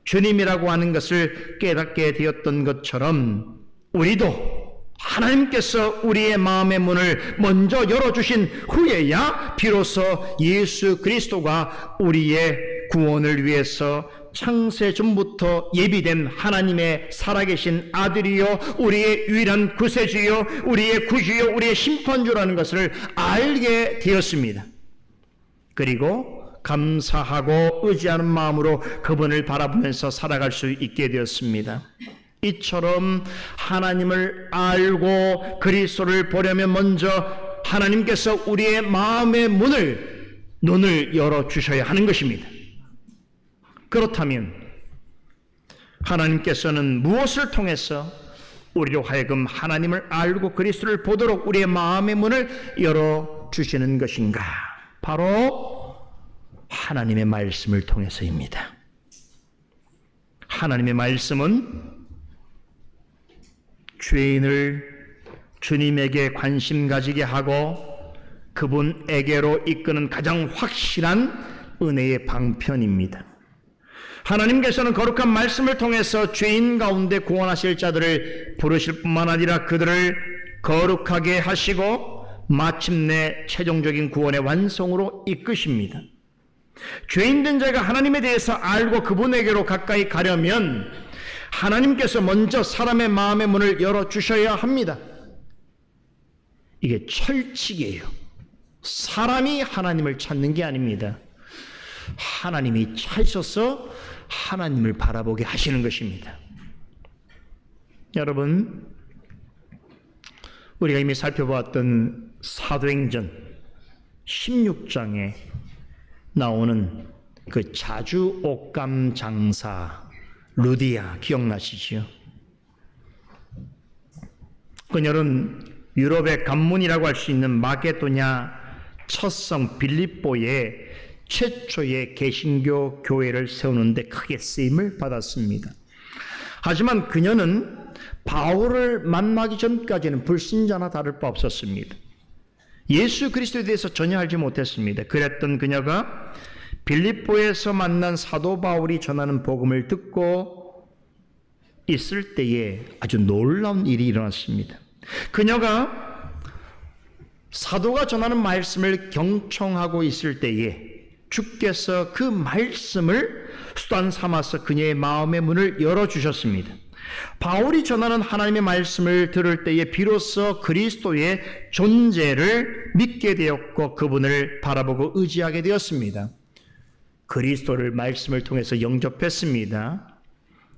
주님이라고 하는 것을 깨닫게 되었던 것처럼 우리도 하나님께서 우리의 마음의 문을 먼저 열어주신 후에야 비로소 예수 그리스도가 우리의 구원을 위해서 창세 전부터 예비된 하나님의 살아계신 아들이요 우리의 유일한 구세주요 우리의 구주요 우리의 심판주라는 것을 알게 되었습니다. 그리고 감사하고 의지하는 마음으로 그분을 바라보면서 살아갈 수 있게 되었습니다. 이처럼 하나님을 알고 그리스도를 보려면 먼저 하나님께서 우리의 마음의 눈을 열어주셔야 하는 것입니다. 그렇다면 하나님께서는 무엇을 통해서 우리로 하여금 하나님을 알고 그리스도를 보도록 우리의 마음의 문을 열어주시는 것인가? 바로 하나님의 말씀을 통해서입니다. 하나님의 말씀은 죄인을 주님에게 관심 가지게 하고 그분에게로 이끄는 가장 확실한 은혜의 방편입니다. 하나님께서는 거룩한 말씀을 통해서 죄인 가운데 구원하실 자들을 부르실 뿐만 아니라 그들을 거룩하게 하시고 마침내 최종적인 구원의 완성으로 이끄십니다. 죄인된 자가 하나님에 대해서 알고 그분에게로 가까이 가려면 하나님께서 먼저 사람의 마음의 문을 열어주셔야 합니다. 이게 철칙이에요. 사람이 하나님을 찾는 게 아닙니다. 하나님이 찾으셔서 하나님을 바라보게 하시는 것입니다. 여러분, 우리가 이미 살펴보았던 사도행전 16장에 나오는 그 자주 옷감 장사 루디아 기억나시지요? 그녀는 유럽의 관문이라고 할 수 있는 마게도냐 첫성 빌립보의 최초의 개신교 교회를 세우는 데 크게 쓰임을 받았습니다. 하지만 그녀는 바울을 만나기 전까지는 불신자나 다를 바 없었습니다. 예수 그리스도에 대해서 전혀 알지 못했습니다. 그랬던 그녀가 빌립보에서 만난 사도 바울이 전하는 복음을 듣고 있을 때에 아주 놀라운 일이 일어났습니다. 그녀가 사도가 전하는 말씀을 경청하고 있을 때에 주께서 그 말씀을 수단 삼아서 그녀의 마음의 문을 열어주셨습니다. 바울이 전하는 하나님의 말씀을 들을 때에 비로소 그리스도의 존재를 믿게 되었고 그분을 바라보고 의지하게 되었습니다. 그리스도를 말씀을 통해서 영접했습니다.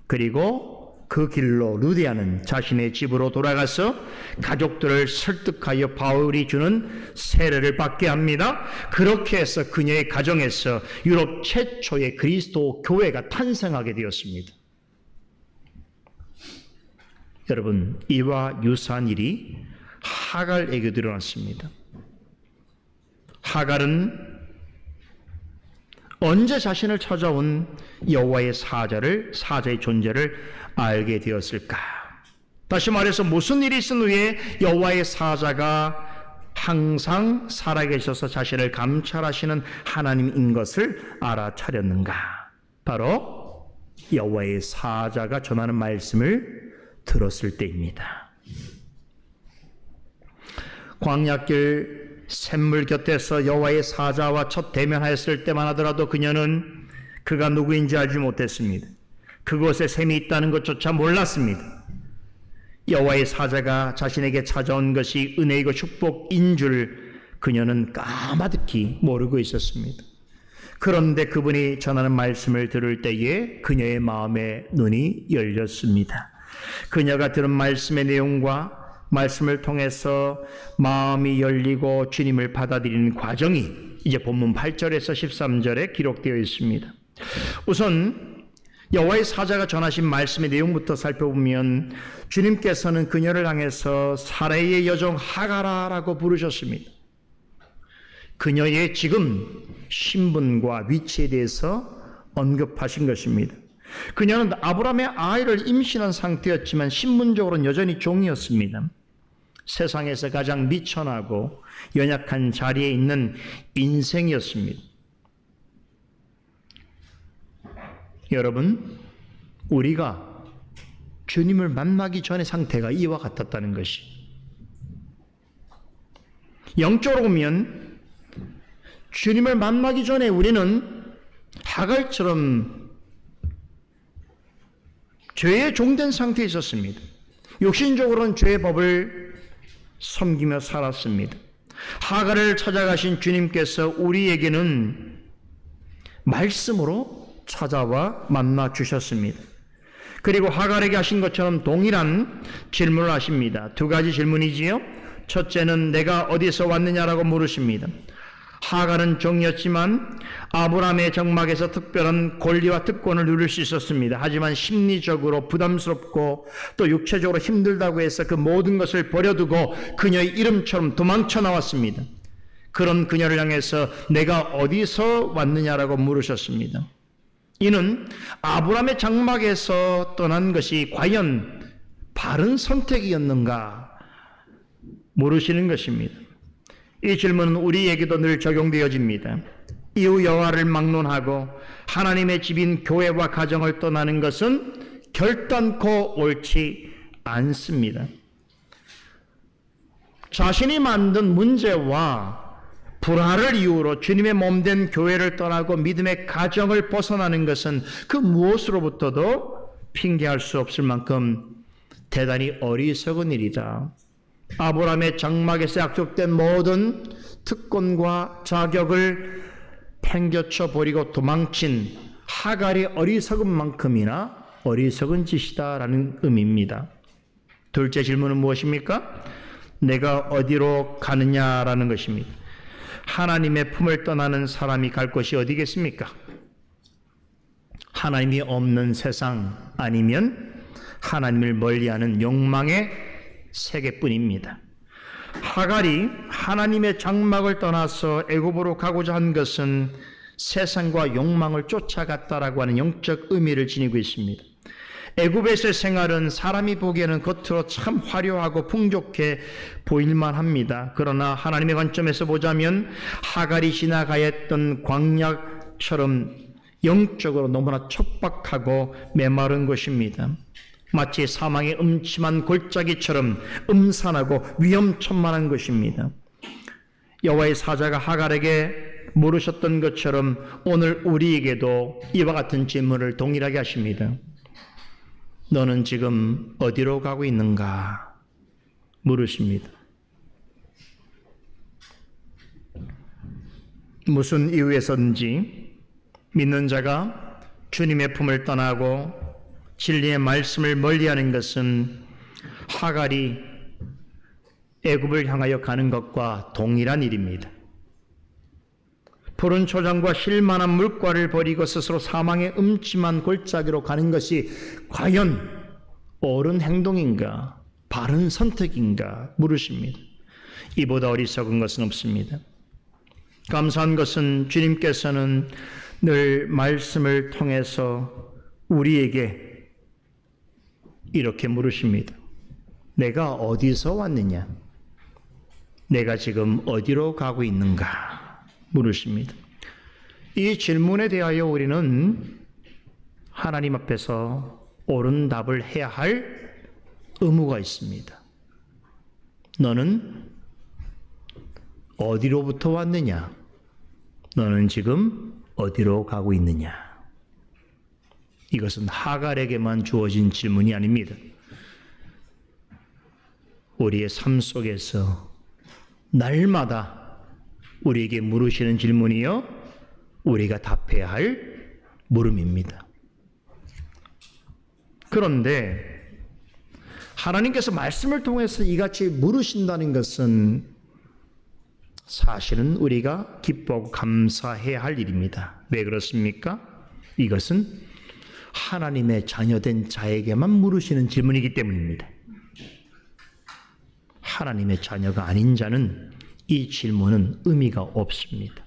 그리고 그 길로 루디아는 자신의 집으로 돌아가서 가족들을 설득하여 바울이 주는 세례를 받게 합니다. 그렇게 해서 그녀의 가정에서 유럽 최초의 그리스도 교회가 탄생하게 되었습니다. 여러분, 이와 유사한 일이 하갈에게도 일어났습니다. 하갈은 언제 자신을 찾아온 여호와의 사자의 존재를 알게 되었을까? 다시 말해서 무슨 일이 있은 후에 여호와의 사자가 항상 살아계셔서 자신을 감찰하시는 하나님인 것을 알아차렸는가? 바로 여호와의 사자가 전하는 말씀을 들었을 때입니다. 광야길 샘물 곁에서 여호와의 사자와 첫 대면하였을 때만 하더라도 그녀는 그가 누구인지 알지 못했습니다. 그곳에 샘이 있다는 것조차 몰랐습니다. 여호와의 사자가 자신에게 찾아온 것이 은혜이고 축복인 줄 그녀는 까마득히 모르고 있었습니다. 그런데 그분이 전하는 말씀을 들을 때에 그녀의 마음의 눈이 열렸습니다. 그녀가 들은 말씀의 내용과 말씀을 통해서 마음이 열리고 주님을 받아들이는 과정이 이제 본문 8절에서 13절에 기록되어 있습니다. 우선 여호와의 사자가 전하신 말씀의 내용부터 살펴보면 주님께서는 그녀를 향해서 사레의 여종 하가라라고 부르셨습니다. 그녀의 지금 신분과 위치에 대해서 언급하신 것입니다. 그녀는 아브라함의 아이를 임신한 상태였지만 신분적으로는 여전히 종이었습니다. 세상에서 가장 미천하고 연약한 자리에 있는 인생이었습니다. 여러분, 우리가 주님을 만나기 전의 상태가 이와 같았다는 것이, 영적으로 보면 주님을 만나기 전에 우리는 하갈처럼 죄의 종된 상태에 있었습니다. 육신적으로는 죄의 법을 섬기며 살았습니다. 하갈을 찾아가신 주님께서 우리에게는 말씀으로 찾아와 만나 주셨습니다. 그리고 하갈에게 하신 것처럼 동일한 질문을 하십니다. 두 가지 질문이지요. 첫째는 내가 어디서 왔느냐라고 물으십니다. 하갈은 종이었지만 아브라함의 정막에서 특별한 권리와 특권을 누릴 수 있었습니다. 하지만 심리적으로 부담스럽고 또 육체적으로 힘들다고 해서 그 모든 것을 버려두고 그녀의 이름처럼 도망쳐 나왔습니다. 그런 그녀를 향해서 내가 어디서 왔느냐라고 물으셨습니다. 이는 아브라함의 장막에서 떠난 것이 과연 바른 선택이었는가 물으시는 것입니다. 이 질문은 우리에게도 늘 적용되어집니다. 이후 여호와를 막론하고 하나님의 집인 교회와 가정을 떠나는 것은 결단코 옳지 않습니다. 자신이 만든 문제와 불화를 이유로 주님의 몸된 교회를 떠나고 믿음의 가정을 벗어나는 것은 그 무엇으로부터도 핑계할 수 없을 만큼 대단히 어리석은 일이다. 아브라함의 장막에서 약속된 모든 특권과 자격을 팽겨쳐 버리고 도망친 하갈의 어리석은 만큼이나 어리석은 짓이다라는 의미입니다. 둘째 질문은 무엇입니까? 내가 어디로 가느냐라는 것입니다. 하나님의 품을 떠나는 사람이 갈 곳이 어디겠습니까? 하나님이 없는 세상 아니면 하나님을 멀리하는 욕망의 세계뿐입니다. 하갈이 하나님의 장막을 떠나서 애굽으로 가고자 한 것은 세상과 욕망을 쫓아갔다라고 하는 영적 의미를 지니고 있습니다. 애굽에서의 생활은 사람이 보기에는 겉으로 참 화려하고 풍족해 보일만 합니다. 그러나 하나님의 관점에서 보자면 하갈이 지나가야 했던 광야처럼 영적으로 너무나 척박하고 메마른 곳입니다. 마치 사망의 음침한 골짜기처럼 음산하고 위험천만한 것입니다. 여호와의 사자가 하갈에게 물으셨던 것처럼 오늘 우리에게도 이와 같은 질문을 동일하게 하십니다. 너는 지금 어디로 가고 있는가? 물으십니다. 무슨 이유에서든지 믿는 자가 주님의 품을 떠나고 진리의 말씀을 멀리하는 것은 하갈이 애굽을 향하여 가는 것과 동일한 일입니다. 푸른 초장과 쉴만한 물가를 버리고 스스로 사망의 음침한 골짜기로 가는 것이 과연 옳은 행동인가, 바른 선택인가 물으십니다. 이보다 어리석은 것은 없습니다. 감사한 것은 주님께서는 늘 말씀을 통해서 우리에게 이렇게 물으십니다. 내가 어디서 왔느냐? 내가 지금 어디로 가고 있는가? 물으십니다. 이 질문에 대하여 우리는 하나님 앞에서 옳은 답을 해야 할 의무가 있습니다. 너는 어디로부터 왔느냐? 너는 지금 어디로 가고 있느냐? 이것은 하갈에게만 주어진 질문이 아닙니다. 우리의 삶 속에서 날마다 우리에게 물으시는 질문이요, 우리가 답해야 할 물음입니다. 그런데 하나님께서 말씀을 통해서 이같이 물으신다는 것은 사실은 우리가 기뻐하고 감사해야 할 일입니다. 왜 그렇습니까? 이것은 하나님의 자녀된 자에게만 물으시는 질문이기 때문입니다. 하나님의 자녀가 아닌 자는 이 질문은 의미가 없습니다.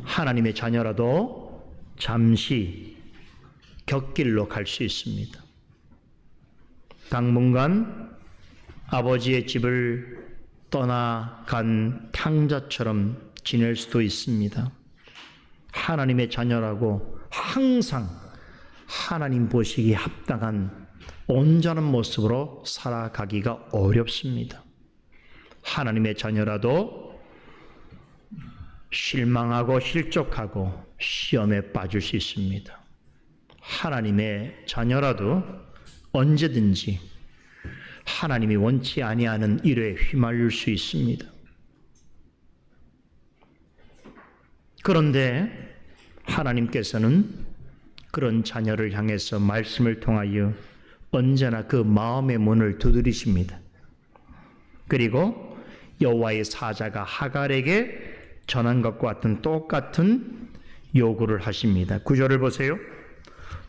하나님의 자녀라도 잠시 곁길로 갈 수 있습니다. 당분간 아버지의 집을 떠나간 탕자처럼 지낼 수도 있습니다. 하나님의 자녀라고 항상 하나님 보시기에 합당한 온전한 모습으로 살아가기가 어렵습니다. 하나님의 자녀라도 실망하고 실족하고 시험에 빠질 수 있습니다. 하나님의 자녀라도 언제든지 하나님이 원치 아니하는 일에 휘말릴 수 있습니다. 그런데 하나님께서는 그런 자녀를 향해서 말씀을 통하여 언제나 그 마음의 문을 두드리십니다. 그리고 여호와의 사자가 하갈에게 전한 것과 같은 똑같은 요구를 하십니다. 9절을 보세요.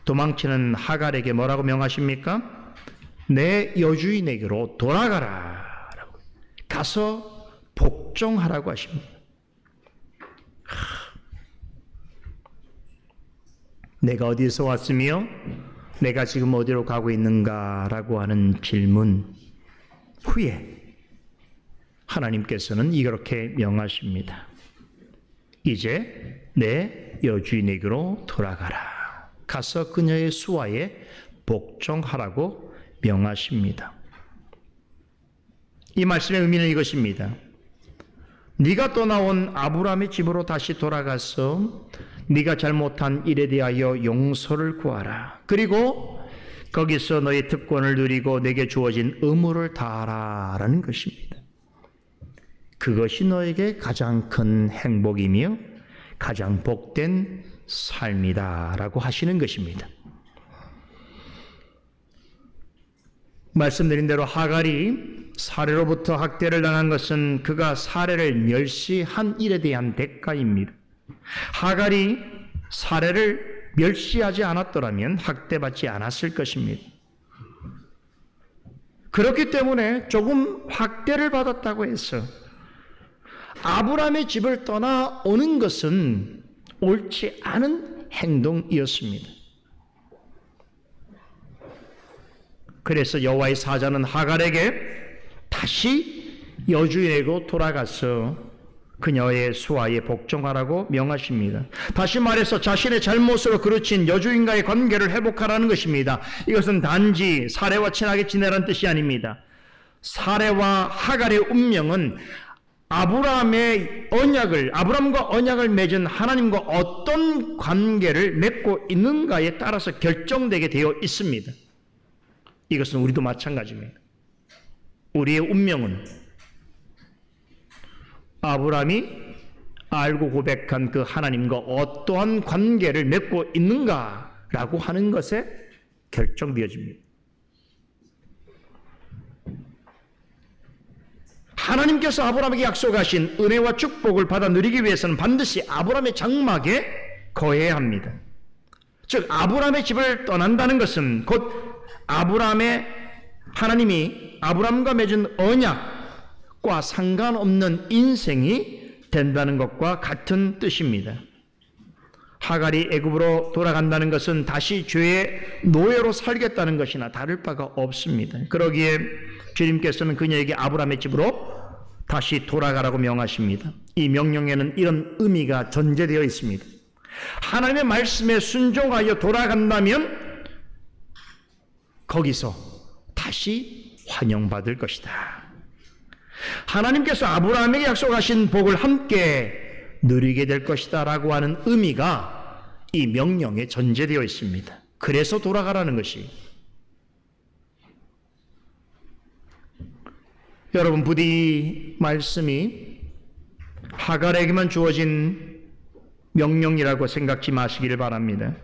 도망치는 하갈에게 뭐라고 명하십니까? 내 여주인에게로 돌아가라. 가서 복종하라고 하십니다. 내가 어디서 왔으며 내가 지금 어디로 가고 있는가라고 하는 질문 후에 하나님께서는 이렇게 명하십니다. 이제 내 여주인에게로 돌아가라. 가서 그녀의 수하에 복종하라고 명하십니다. 이 말씀의 의미는 이것입니다. 네가 떠나온 아브라함의 집으로 다시 돌아가서 네가 잘못한 일에 대하여 용서를 구하라. 그리고 거기서 너의 특권을 누리고 내게 주어진 의무를 다하라라는 것입니다. 그것이 너에게 가장 큰 행복이며 가장 복된 삶이다라고 하시는 것입니다. 말씀드린 대로 하갈이 사례로부터 학대를 당한 것은 그가 사례를 멸시한 일에 대한 대가입니다. 하갈이 사례를 멸시하지 않았더라면 학대받지 않았을 것입니다. 그렇기 때문에 조금 학대를 받았다고 해서 아브라함의 집을 떠나오는 것은 옳지 않은 행동이었습니다. 그래서 여호와의 사자는 하갈에게 다시 여주인에게로 돌아가서 그녀의 수하에 복종하라고 명하십니다. 다시 말해서 자신의 잘못으로 그르친 여주인과의 관계를 회복하라는 것입니다. 이것은 단지 사례와 친하게 지내라는 뜻이 아닙니다. 사례와 하갈의 운명은 아브라함과 언약을 맺은 하나님과 어떤 관계를 맺고 있는가에 따라서 결정되게 되어 있습니다. 이것은 우리도 마찬가지입니다. 우리의 운명은 아브라함이 알고 고백한 그 하나님과 어떠한 관계를 맺고 있는가라고 하는 것에 결정되어집니다. 하나님께서 아브라함에게 약속하신 은혜와 축복을 받아 누리기 위해서는 반드시 아브라함의 장막에 거해야 합니다. 즉 아브라함의 집을 떠난다는 것은 곧 하나님이 아브라함과 맺은 언약과 상관없는 인생이 된다는 것과 같은 뜻입니다. 하갈이 애굽으로 돌아간다는 것은 다시 죄의 노예로 살겠다는 것이나 다를 바가 없습니다. 그러기에 주님께서는 그녀에게 아브라함의 집으로 다시 돌아가라고 명하십니다. 이 명령에는 이런 의미가 전제되어 있습니다. 하나님의 말씀에 순종하여 돌아간다면 거기서 다시 환영받을 것이다. 하나님께서 아브라함에게 약속하신 복을 함께 누리게 될 것이다 라고 하는 의미가 이 명령에 전제되어 있습니다. 그래서 돌아가라는 것이. 여러분, 부디 말씀이 하갈에게만 주어진 명령이라고 생각지 마시기를 바랍니다.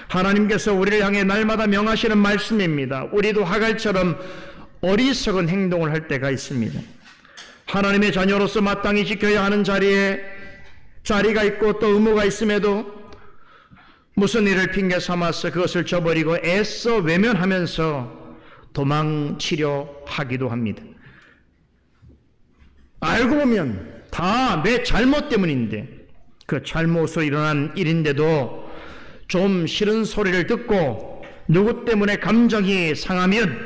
하나님께서 우리를 향해 날마다 명하시는 말씀입니다. 우리도 하갈처럼 어리석은 행동을 할 때가 있습니다. 하나님의 자녀로서 마땅히 지켜야 하는 자리가 있고 또 의무가 있음에도 무슨 일을 핑계 삼아서 그것을 저버리고 애써 외면하면서 도망치려 하기도 합니다. 알고 보면 다 내 잘못 때문인데, 그 잘못으로 일어난 일인데도 좀 싫은 소리를 듣고 누구 때문에 감정이 상하면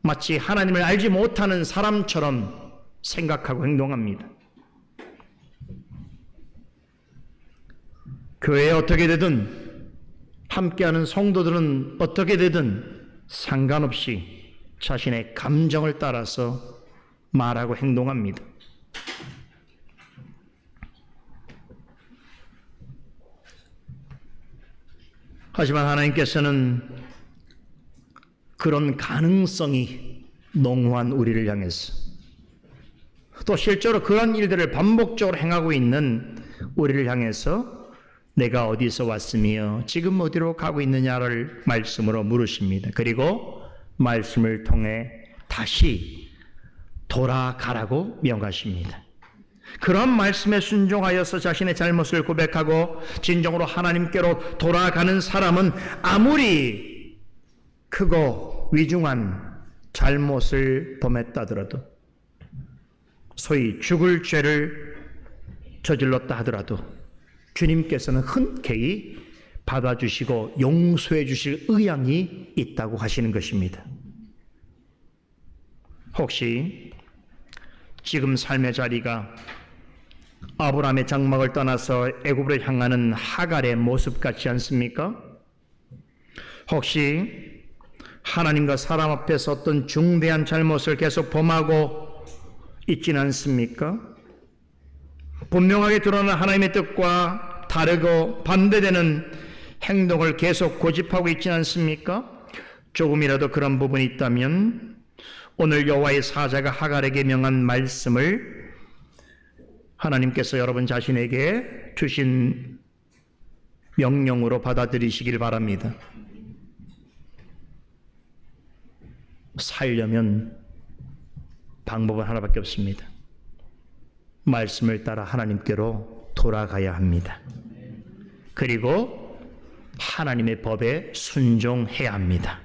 마치 하나님을 알지 못하는 사람처럼 생각하고 행동합니다. 교회에 어떻게 되든, 함께하는 성도들은 어떻게 되든 상관없이 자신의 감정을 따라서 말하고 행동합니다. 하지만 하나님께서는 그런 가능성이 농후한 우리를 향해서, 또 실제로 그런 일들을 반복적으로 행하고 있는 우리를 향해서 내가 어디서 왔으며 지금 어디로 가고 있느냐를 말씀으로 물으십니다. 그리고 말씀을 통해 다시 돌아가라고 명하십니다. 그런 말씀에 순종하여서 자신의 잘못을 고백하고 진정으로 하나님께로 돌아가는 사람은 아무리 크고 위중한 잘못을 범했다더라도, 소위 죽을 죄를 저질렀다 하더라도 주님께서는 흔쾌히 받아주시고 용서해 주실 의향이 있다고 하시는 것입니다. 혹시 지금 삶의 자리가 아브라함의 장막을 떠나서 애굽으로 향하는 하갈의 모습 같지 않습니까? 혹시 하나님과 사람 앞에서 어떤 중대한 잘못을 계속 범하고 있지는 않습니까? 분명하게 드러난 하나님의 뜻과 다르고 반대되는 행동을 계속 고집하고 있지는 않습니까? 조금이라도 그런 부분이 있다면 오늘 여호와의 사자가 하갈에게 명한 말씀을 하나님께서 여러분 자신에게 주신 명령으로 받아들이시길 바랍니다. 살려면 방법은 하나밖에 없습니다. 말씀을 따라 하나님께로 돌아가야 합니다. 그리고 하나님의 법에 순종해야 합니다.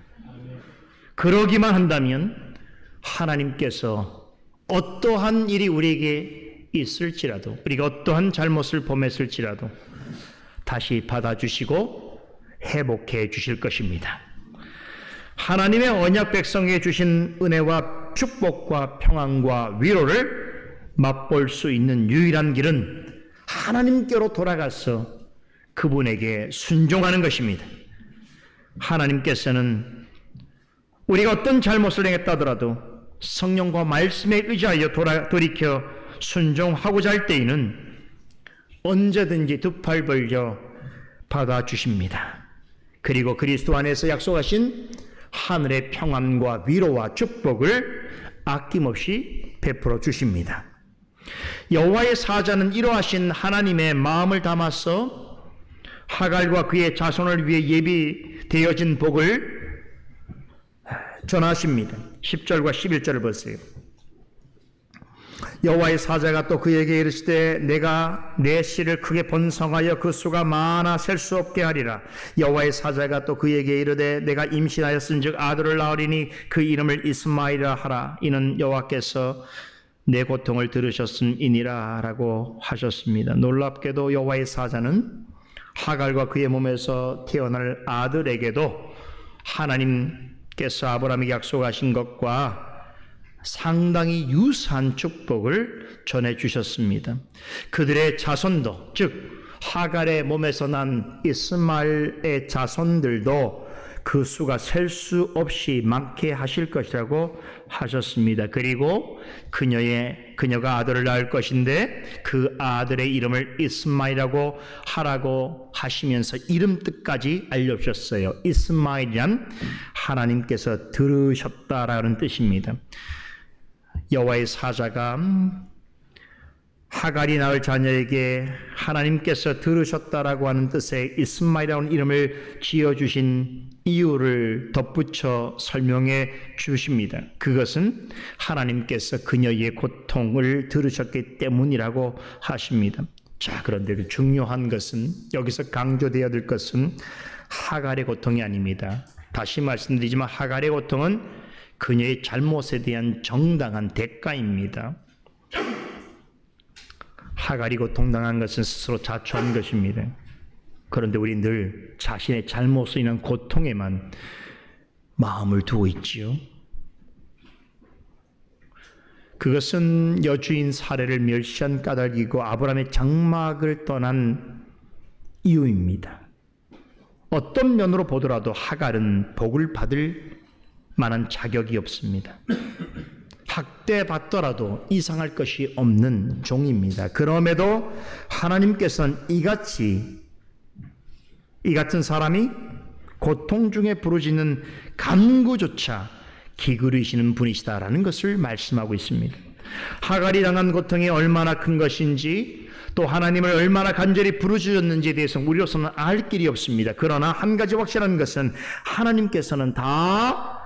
그러기만 한다면 하나님께서 어떠한 일이 우리에게 있을지라도, 우리가 어떠한 잘못을 범했을지라도 다시 받아주시고 회복해 주실 것입니다. 하나님의 언약 백성에게 주신 은혜와 축복과 평안과 위로를 맛볼 수 있는 유일한 길은 하나님께로 돌아가서 그분에게 순종하는 것입니다. 하나님께서는 우리가 어떤 잘못을 행했다 하더라도 성령과 말씀에 의지하여 돌이켜 순종하고자 할 때에는 언제든지 두 팔 벌려 받아주십니다. 그리고 그리스도 안에서 약속하신 하늘의 평안과 위로와 축복을 아낌없이 베풀어 주십니다. 여호와의 사자는 이러하신 하나님의 마음을 담아서 하갈과 그의 자손을 위해 예비되어진 복을 전하십니다. 10절과 11절을 보세요. 여호와의 사자가 또 그에게 이르시되 내가 내 씨를 크게 번성하여 그 수가 많아 셀 수 없게 하리라. 여호와의 사자가 또 그에게 이르되 내가 임신하였은즉 아들을 낳으리니 그 이름을 이스마엘이라 하라. 이는 여호와께서 내 고통을 들으셨음이니라 라고 하셨습니다. 놀랍게도 여호와의 사자는 하갈과 그의 몸에서 태어날 아들에게도 하나님께서 아브라함에게 약속하신 것과 상당히 유사한 축복을 전해주셨습니다. 그들의 자손도, 즉 하갈의 몸에서 난 이스마엘의 자손들도 그 수가 셀 수 없이 많게 하실 것이라고 하셨습니다. 그리고 그녀가 아들을 낳을 것인데 그 아들의 이름을 이스마엘이라고 하라고 하시면서 이름 뜻까지 알려주셨어요. 이스마엘이란 하나님께서 들으셨다라는 뜻입니다. 여호와의 사자가 하갈이 낳을 자녀에게 하나님께서 들으셨다라고 하는 뜻의 이스마엘이라는 이름을 지어주신 이유를 덧붙여 설명해 주십니다. 그것은 하나님께서 그녀의 고통을 들으셨기 때문이라고 하십니다. 자, 그런데 중요한 것은, 여기서 강조되어야 될 것은 하갈의 고통이 아닙니다. 다시 말씀드리지만 하갈의 고통은 그녀의 잘못에 대한 정당한 대가입니다. 하갈이 고통당한 것은 스스로 자초한 것입니다. 그런데 우리 늘 자신의 잘못으로 인한 고통에만 마음을 두고 있지요. 그것은 여주인 사례를 멸시한 까닭이고 아브라함의 장막을 떠난 이유입니다. 어떤 면으로 보더라도 하갈은 복을 받을 만한 자격이 없습니다. 학대받더라도 이상할 것이 없는 종입니다. 그럼에도 하나님께서는 이 같은 사람이 고통 중에 부르짖는 간구조차 기울이시는 분이시다라는 것을 말씀하고 있습니다. 하갈이 당한 고통이 얼마나 큰 것인지, 또 하나님을 얼마나 간절히 부르짖었는지에 대해서 우리로서는 알 길이 없습니다. 그러나 한 가지 확실한 것은 하나님께서는 다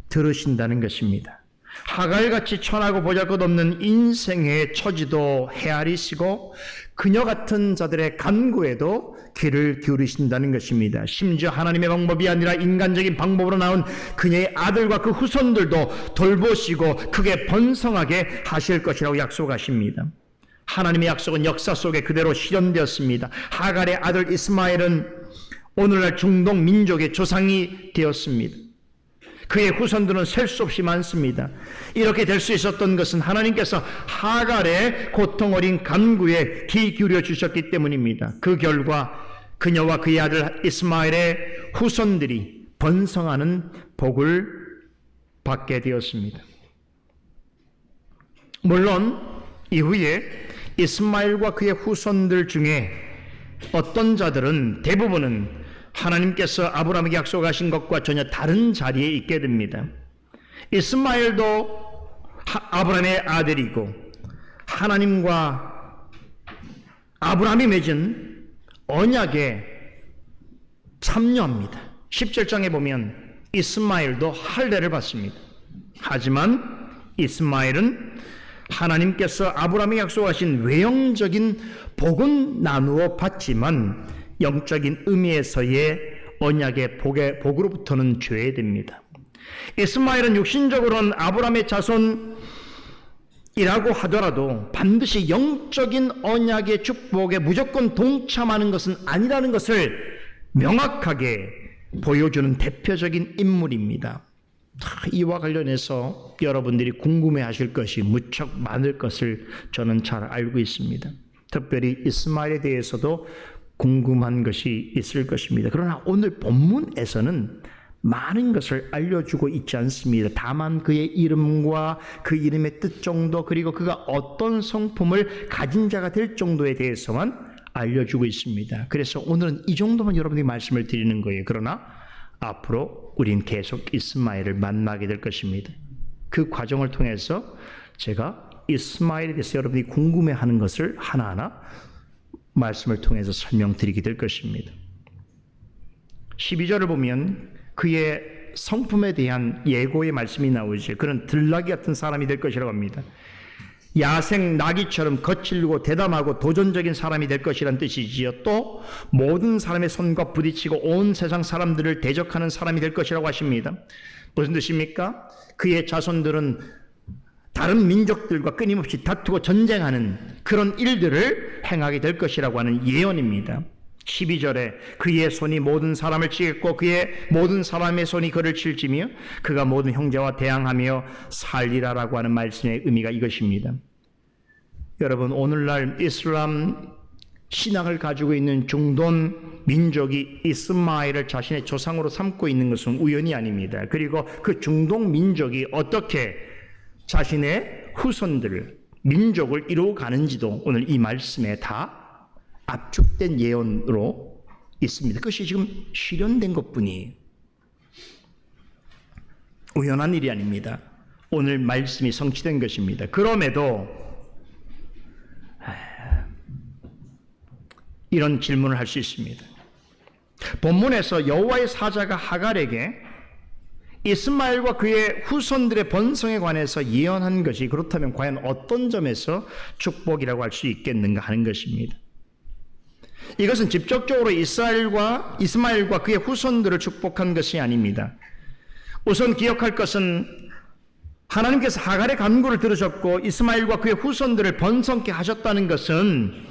들으신다는 것입니다. 하갈같이 천하고 보잘것없는 인생의 처지도 헤아리시고 그녀 같은 자들의 간구에도 귀를 기울이신다는 것입니다. 심지어 하나님의 방법이 아니라 인간적인 방법으로 나온 그녀의 아들과 그 후손들도 돌보시고 크게 번성하게 하실 것이라고 약속하십니다. 하나님의 약속은 역사 속에 그대로 실현되었습니다. 하갈의 아들 이스마엘은 오늘날 중동 민족의 조상이 되었습니다. 그의 후손들은 셀 수 없이 많습니다. 이렇게 될 수 있었던 것은 하나님께서 하갈의 고통 어린 간구에 귀 기울여 주셨기 때문입니다. 그 결과 그녀와 그의 아들 이스마엘의 후손들이 번성하는 복을 받게 되었습니다. 물론 이후에 이스마엘과 그의 후손들 중에 어떤 자들은, 대부분은 하나님께서 아브라함에게 약속하신 것과 전혀 다른 자리에 있게 됩니다. 이스마엘도 아브라함의 아들이고 하나님과 아브라함이 맺은 언약에 참여합니다. 17장에 보면 이스마엘도 할례를 받습니다. 하지만 이스마엘은 하나님께서 아브라함에게 약속하신 외형적인 복은 나누어 받지만 영적인 의미에서의 언약의 복으로부터는 죄됩니다. 이스마엘은 육신적으로는 아브라함의 자손이라고 하더라도 반드시 영적인 언약의 축복에 무조건 동참하는 것은 아니라는 것을 명확하게 보여주는 대표적인 인물입니다. 이와 관련해서 여러분들이 궁금해하실 것이 무척 많을 것을 저는 잘 알고 있습니다. 특별히 이스마엘에 대해서도 궁금한 것이 있을 것입니다. 그러나 오늘 본문에서는 많은 것을 알려주고 있지 않습니다. 다만 그의 이름과 그 이름의 뜻 정도, 그리고 그가 어떤 성품을 가진 자가 될 정도에 대해서만 알려주고 있습니다. 그래서 오늘은 이 정도만 여러분에게 말씀을 드리는 거예요. 그러나 앞으로 우린 계속 이스마엘을 만나게 될 것입니다. 그 과정을 통해서 제가 이스마엘에 대해서 여러분이 궁금해하는 것을 하나하나 말씀을 통해서 설명드리게 될 것입니다. 12절을 보면 그의 성품에 대한 예고의 말씀이 나오죠. 그는 들나귀 같은 사람이 될 것이라고 합니다. 야생 나귀처럼 거칠고 대담하고 도전적인 사람이 될 것이란 뜻이지요. 또 모든 사람의 손과 부딪히고 온 세상 사람들을 대적하는 사람이 될 것이라고 하십니다. 무슨 뜻입니까? 그의 자손들은 다른 민족들과 끊임없이 다투고 전쟁하는 그런 일들을 행하게 될 것이라고 하는 예언입니다. 12절에 그의 손이 모든 사람을 치겠고 그의 모든 사람의 손이 그를 칠지며 그가 모든 형제와 대항하며 살리라라고 하는 말씀의 의미가 이것입니다. 여러분, 오늘날 이슬람 신앙을 가지고 있는 중동 민족이 이스마엘을 자신의 조상으로 삼고 있는 것은 우연이 아닙니다. 그리고 그 중동 민족이 어떻게 자신의 후손들을, 민족을 이루어가는지도 오늘 이 말씀에 다 압축된 예언으로 있습니다. 그것이 지금 실현된 것뿐이에요. 우연한 일이 아닙니다. 오늘 말씀이 성취된 것입니다. 그럼에도 이런 질문을 할 수 있습니다. 본문에서 여호와의 사자가 하갈에게 이스마엘과 그의 후손들의 번성에 관해서 예언한 것이 그렇다면 과연 어떤 점에서 축복이라고 할 수 있겠는가 하는 것입니다. 이것은 직접적으로 이스마엘과 그의 후손들을 축복한 것이 아닙니다. 우선 기억할 것은 하나님께서 하갈의 간구를 들으셨고 이스마엘과 그의 후손들을 번성케 하셨다는 것은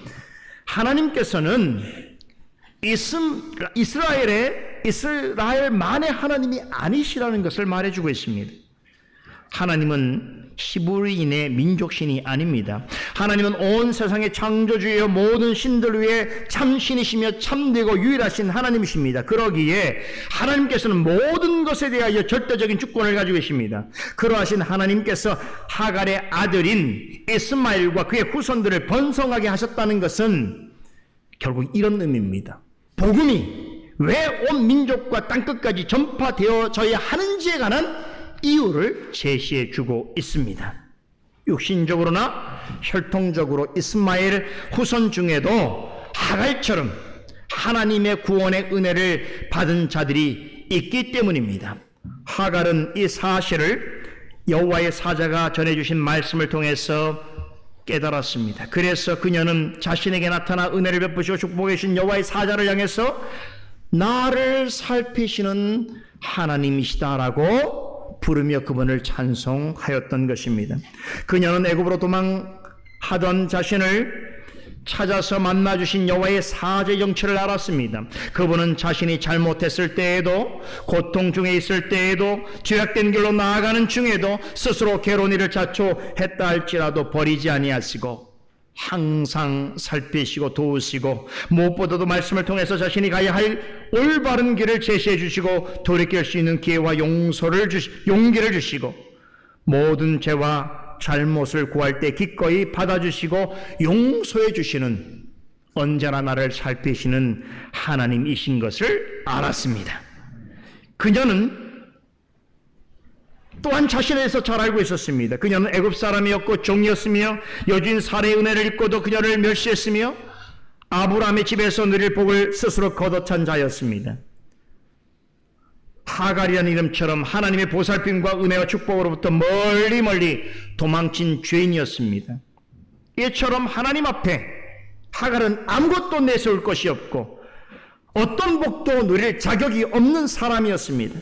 하나님께서는 이스라엘만의 하나님이 아니시라는 것을 말해주고 있습니다. 하나님은 히브리인의 민족신이 아닙니다. 하나님은 온 세상의 창조주이여 모든 신들 위에 참신이시며 참되고 유일하신 하나님이십니다. 그러기에 하나님께서는 모든 것에 대하여 절대적인 주권을 가지고 계십니다. 그러하신 하나님께서 하갈의 아들인 이스마엘과 그의 후손들을 번성하게 하셨다는 것은 결국 이런 의미입니다. 복음이 왜 온 민족과 땅끝까지 전파되어져야 하는지에 관한 이유를 제시해 주고 있습니다. 육신적으로나 혈통적으로 이스마엘 후손 중에도 하갈처럼 하나님의 구원의 은혜를 받은 자들이 있기 때문입니다. 하갈은 이 사실을 여호와의 사자가 전해주신 말씀을 통해서 깨달았습니다. 그래서 그녀는 자신에게 나타나 은혜를 베푸시고 축복해 주신 여호와의 사자를 향해서 나를 살피시는 하나님이시다라고 부르며 그분을 찬송하였던 것입니다. 그녀는 애굽으로 도망하던 자신을 찾아서 만나주신 여호와의 사자의 정체를 알았습니다. 그분은 자신이 잘못했을 때에도, 고통 중에 있을 때에도, 죄악된 길로 나아가는 중에도 스스로 괴로운 일을 자초했다 할지라도 버리지 아니하시고 항상 살피시고 도우시고 무엇보다도 말씀을 통해서 자신이 가야 할 올바른 길을 제시해 주시고 돌이킬 수 있는 기회와 용기를 주시고 모든 죄와 잘못을 구할 때 기꺼이 받아주시고 용서해 주시는, 언제나 나를 살피시는 하나님이신 것을 알았습니다. 그녀는 또한 자신에 대해서 잘 알고 있었습니다. 그녀는 애굽 사람이었고 종이었으며 여주인 사례의 은혜를 입고도 그녀를 멸시했으며 아브라함의 집에서 누릴 복을 스스로 거둬찬 자였습니다. 하갈이라는 이름처럼 하나님의 보살핌과 은혜와 축복으로부터 멀리 도망친 죄인이었습니다. 이처럼 하나님 앞에 하갈은 아무것도 내세울 것이 없고 어떤 복도 누릴 자격이 없는 사람이었습니다.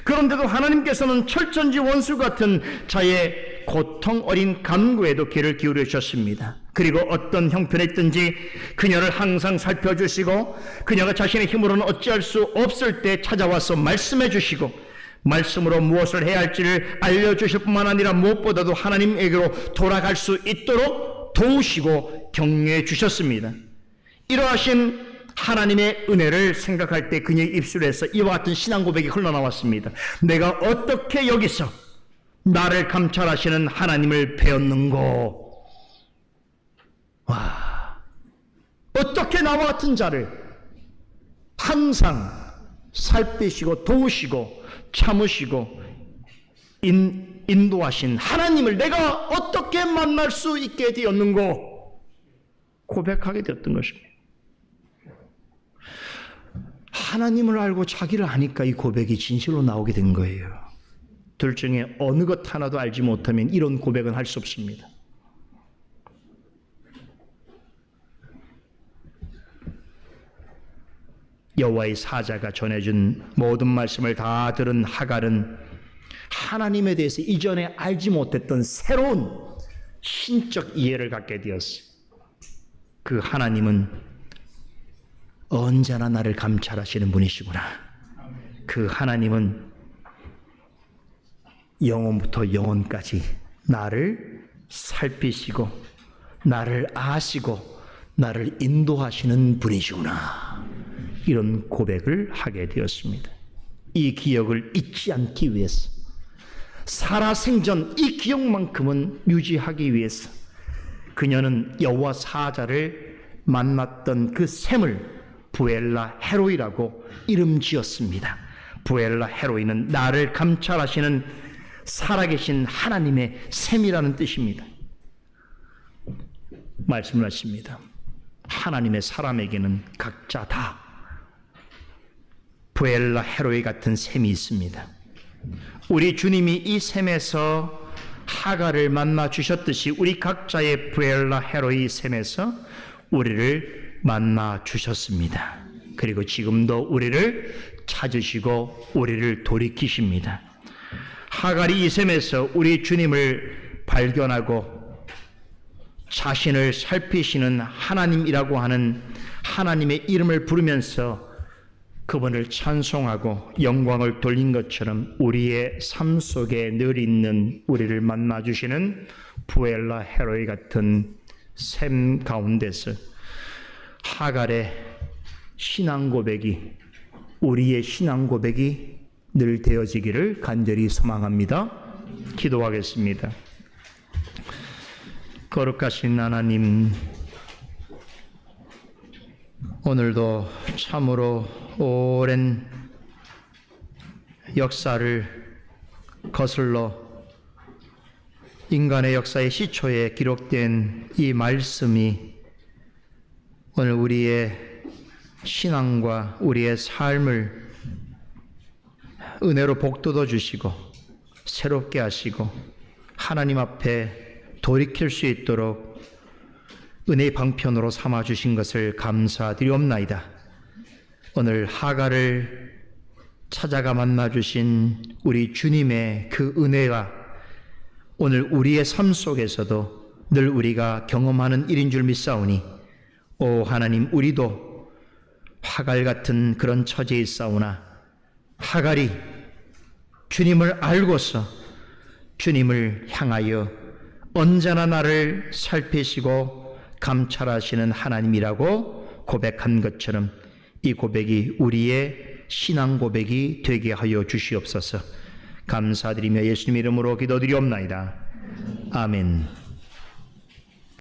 그런데도 하나님께서는 철천지 원수 같은 자의 고통 어린 간구에도 귀를 기울여 주셨습니다. 그리고 어떤 형편에 있든지 그녀를 항상 살펴주시고 그녀가 자신의 힘으로는 어찌할 수 없을 때 찾아와서 말씀해 주시고 말씀으로 무엇을 해야 할지를 알려주실 뿐만 아니라 무엇보다도 하나님에게로 돌아갈 수 있도록 도우시고 격려해 주셨습니다. 이러하신 하나님의 은혜를 생각할 때 그녀의 입술에서 이와 같은 신앙 고백이 흘러나왔습니다. 내가 어떻게 여기서 나를 감찰하시는 하나님을 배웠는고. 와, 어떻게 나와 같은 자를 항상 살피시고 도우시고 참으시고 인도하신 하나님을 내가 어떻게 만날 수 있게 되었는고 고백하게 되었던 것입니다. 하나님을 알고 자기를 아니까 이 고백이 진실로 나오게 된 거예요. 둘 중에 어느 것 하나도 알지 못하면 이런 고백은 할 수 없습니다. 여호와의 사자가 전해준 모든 말씀을 다 들은 하갈은 하나님에 대해서 이전에 알지 못했던 새로운 신적 이해를 갖게 되었어요. 그 하나님은 언제나 나를 감찰하시는 분이시구나. 그 하나님은 영원부터 영원까지 나를 살피시고 나를 아시고 나를 인도하시는 분이시구나. 이런 고백을 하게 되었습니다. 이 기억을 잊지 않기 위해서, 살아생전 이 기억만큼은 유지하기 위해서 그녀는 여호와 사자를 만났던 그 샘을 부엘라 헤로이라고 이름 지었습니다. 부엘라 헤로이는 나를 감찰하시는 살아계신 하나님의 셈이라는 뜻입니다. 말씀을 하십니다. 하나님의 사람에게는 각자 다 부엘라 헤로이 같은 셈이 있습니다. 우리 주님이 이 셈에서 하갈을 만나 주셨듯이 우리 각자의 부엘라 헤로이 셈에서 우리를 만나 주셨습니다. 그리고 지금도 우리를 찾으시고 우리를 돌이키십니다. 하갈이 이 셈에서 우리 주님을 발견하고 자신을 살피시는 하나님이라고 하는 하나님의 이름을 부르면서 그분을 찬송하고 영광을 돌린 것처럼 우리의 삶 속에 늘 있는 우리를 만나주시는 부엘라 헤로이 같은 셈 가운데서 하갈의 신앙 고백이 우리의 신앙 고백이 늘 되어지기를 간절히 소망합니다. 기도하겠습니다. 거룩하신 하나님, 오늘도 참으로 오랜 역사를 거슬러 인간의 역사의 시초에 기록된 이 말씀이 오늘 우리의 신앙과 우리의 삶을 은혜로 복돋워 주시고 새롭게 하시고 하나님 앞에 돌이킬 수 있도록 은혜의 방편으로 삼아 주신 것을 감사드리옵나이다. 오늘 하갈을 찾아가 만나 주신 우리 주님의 그 은혜가 오늘 우리의 삶 속에서도 늘 우리가 경험하는 일인 줄 믿사오니 오 하나님, 우리도 하갈 같은 그런 처지에 있사오나 하갈이 주님을 알고서 주님을 향하여 언제나 나를 살피시고 감찰하시는 하나님이라고 고백한 것처럼 이 고백이 우리의 신앙 고백이 되게 하여 주시옵소서. 감사드리며 예수님 이름으로 기도드리옵나이다. 아멘.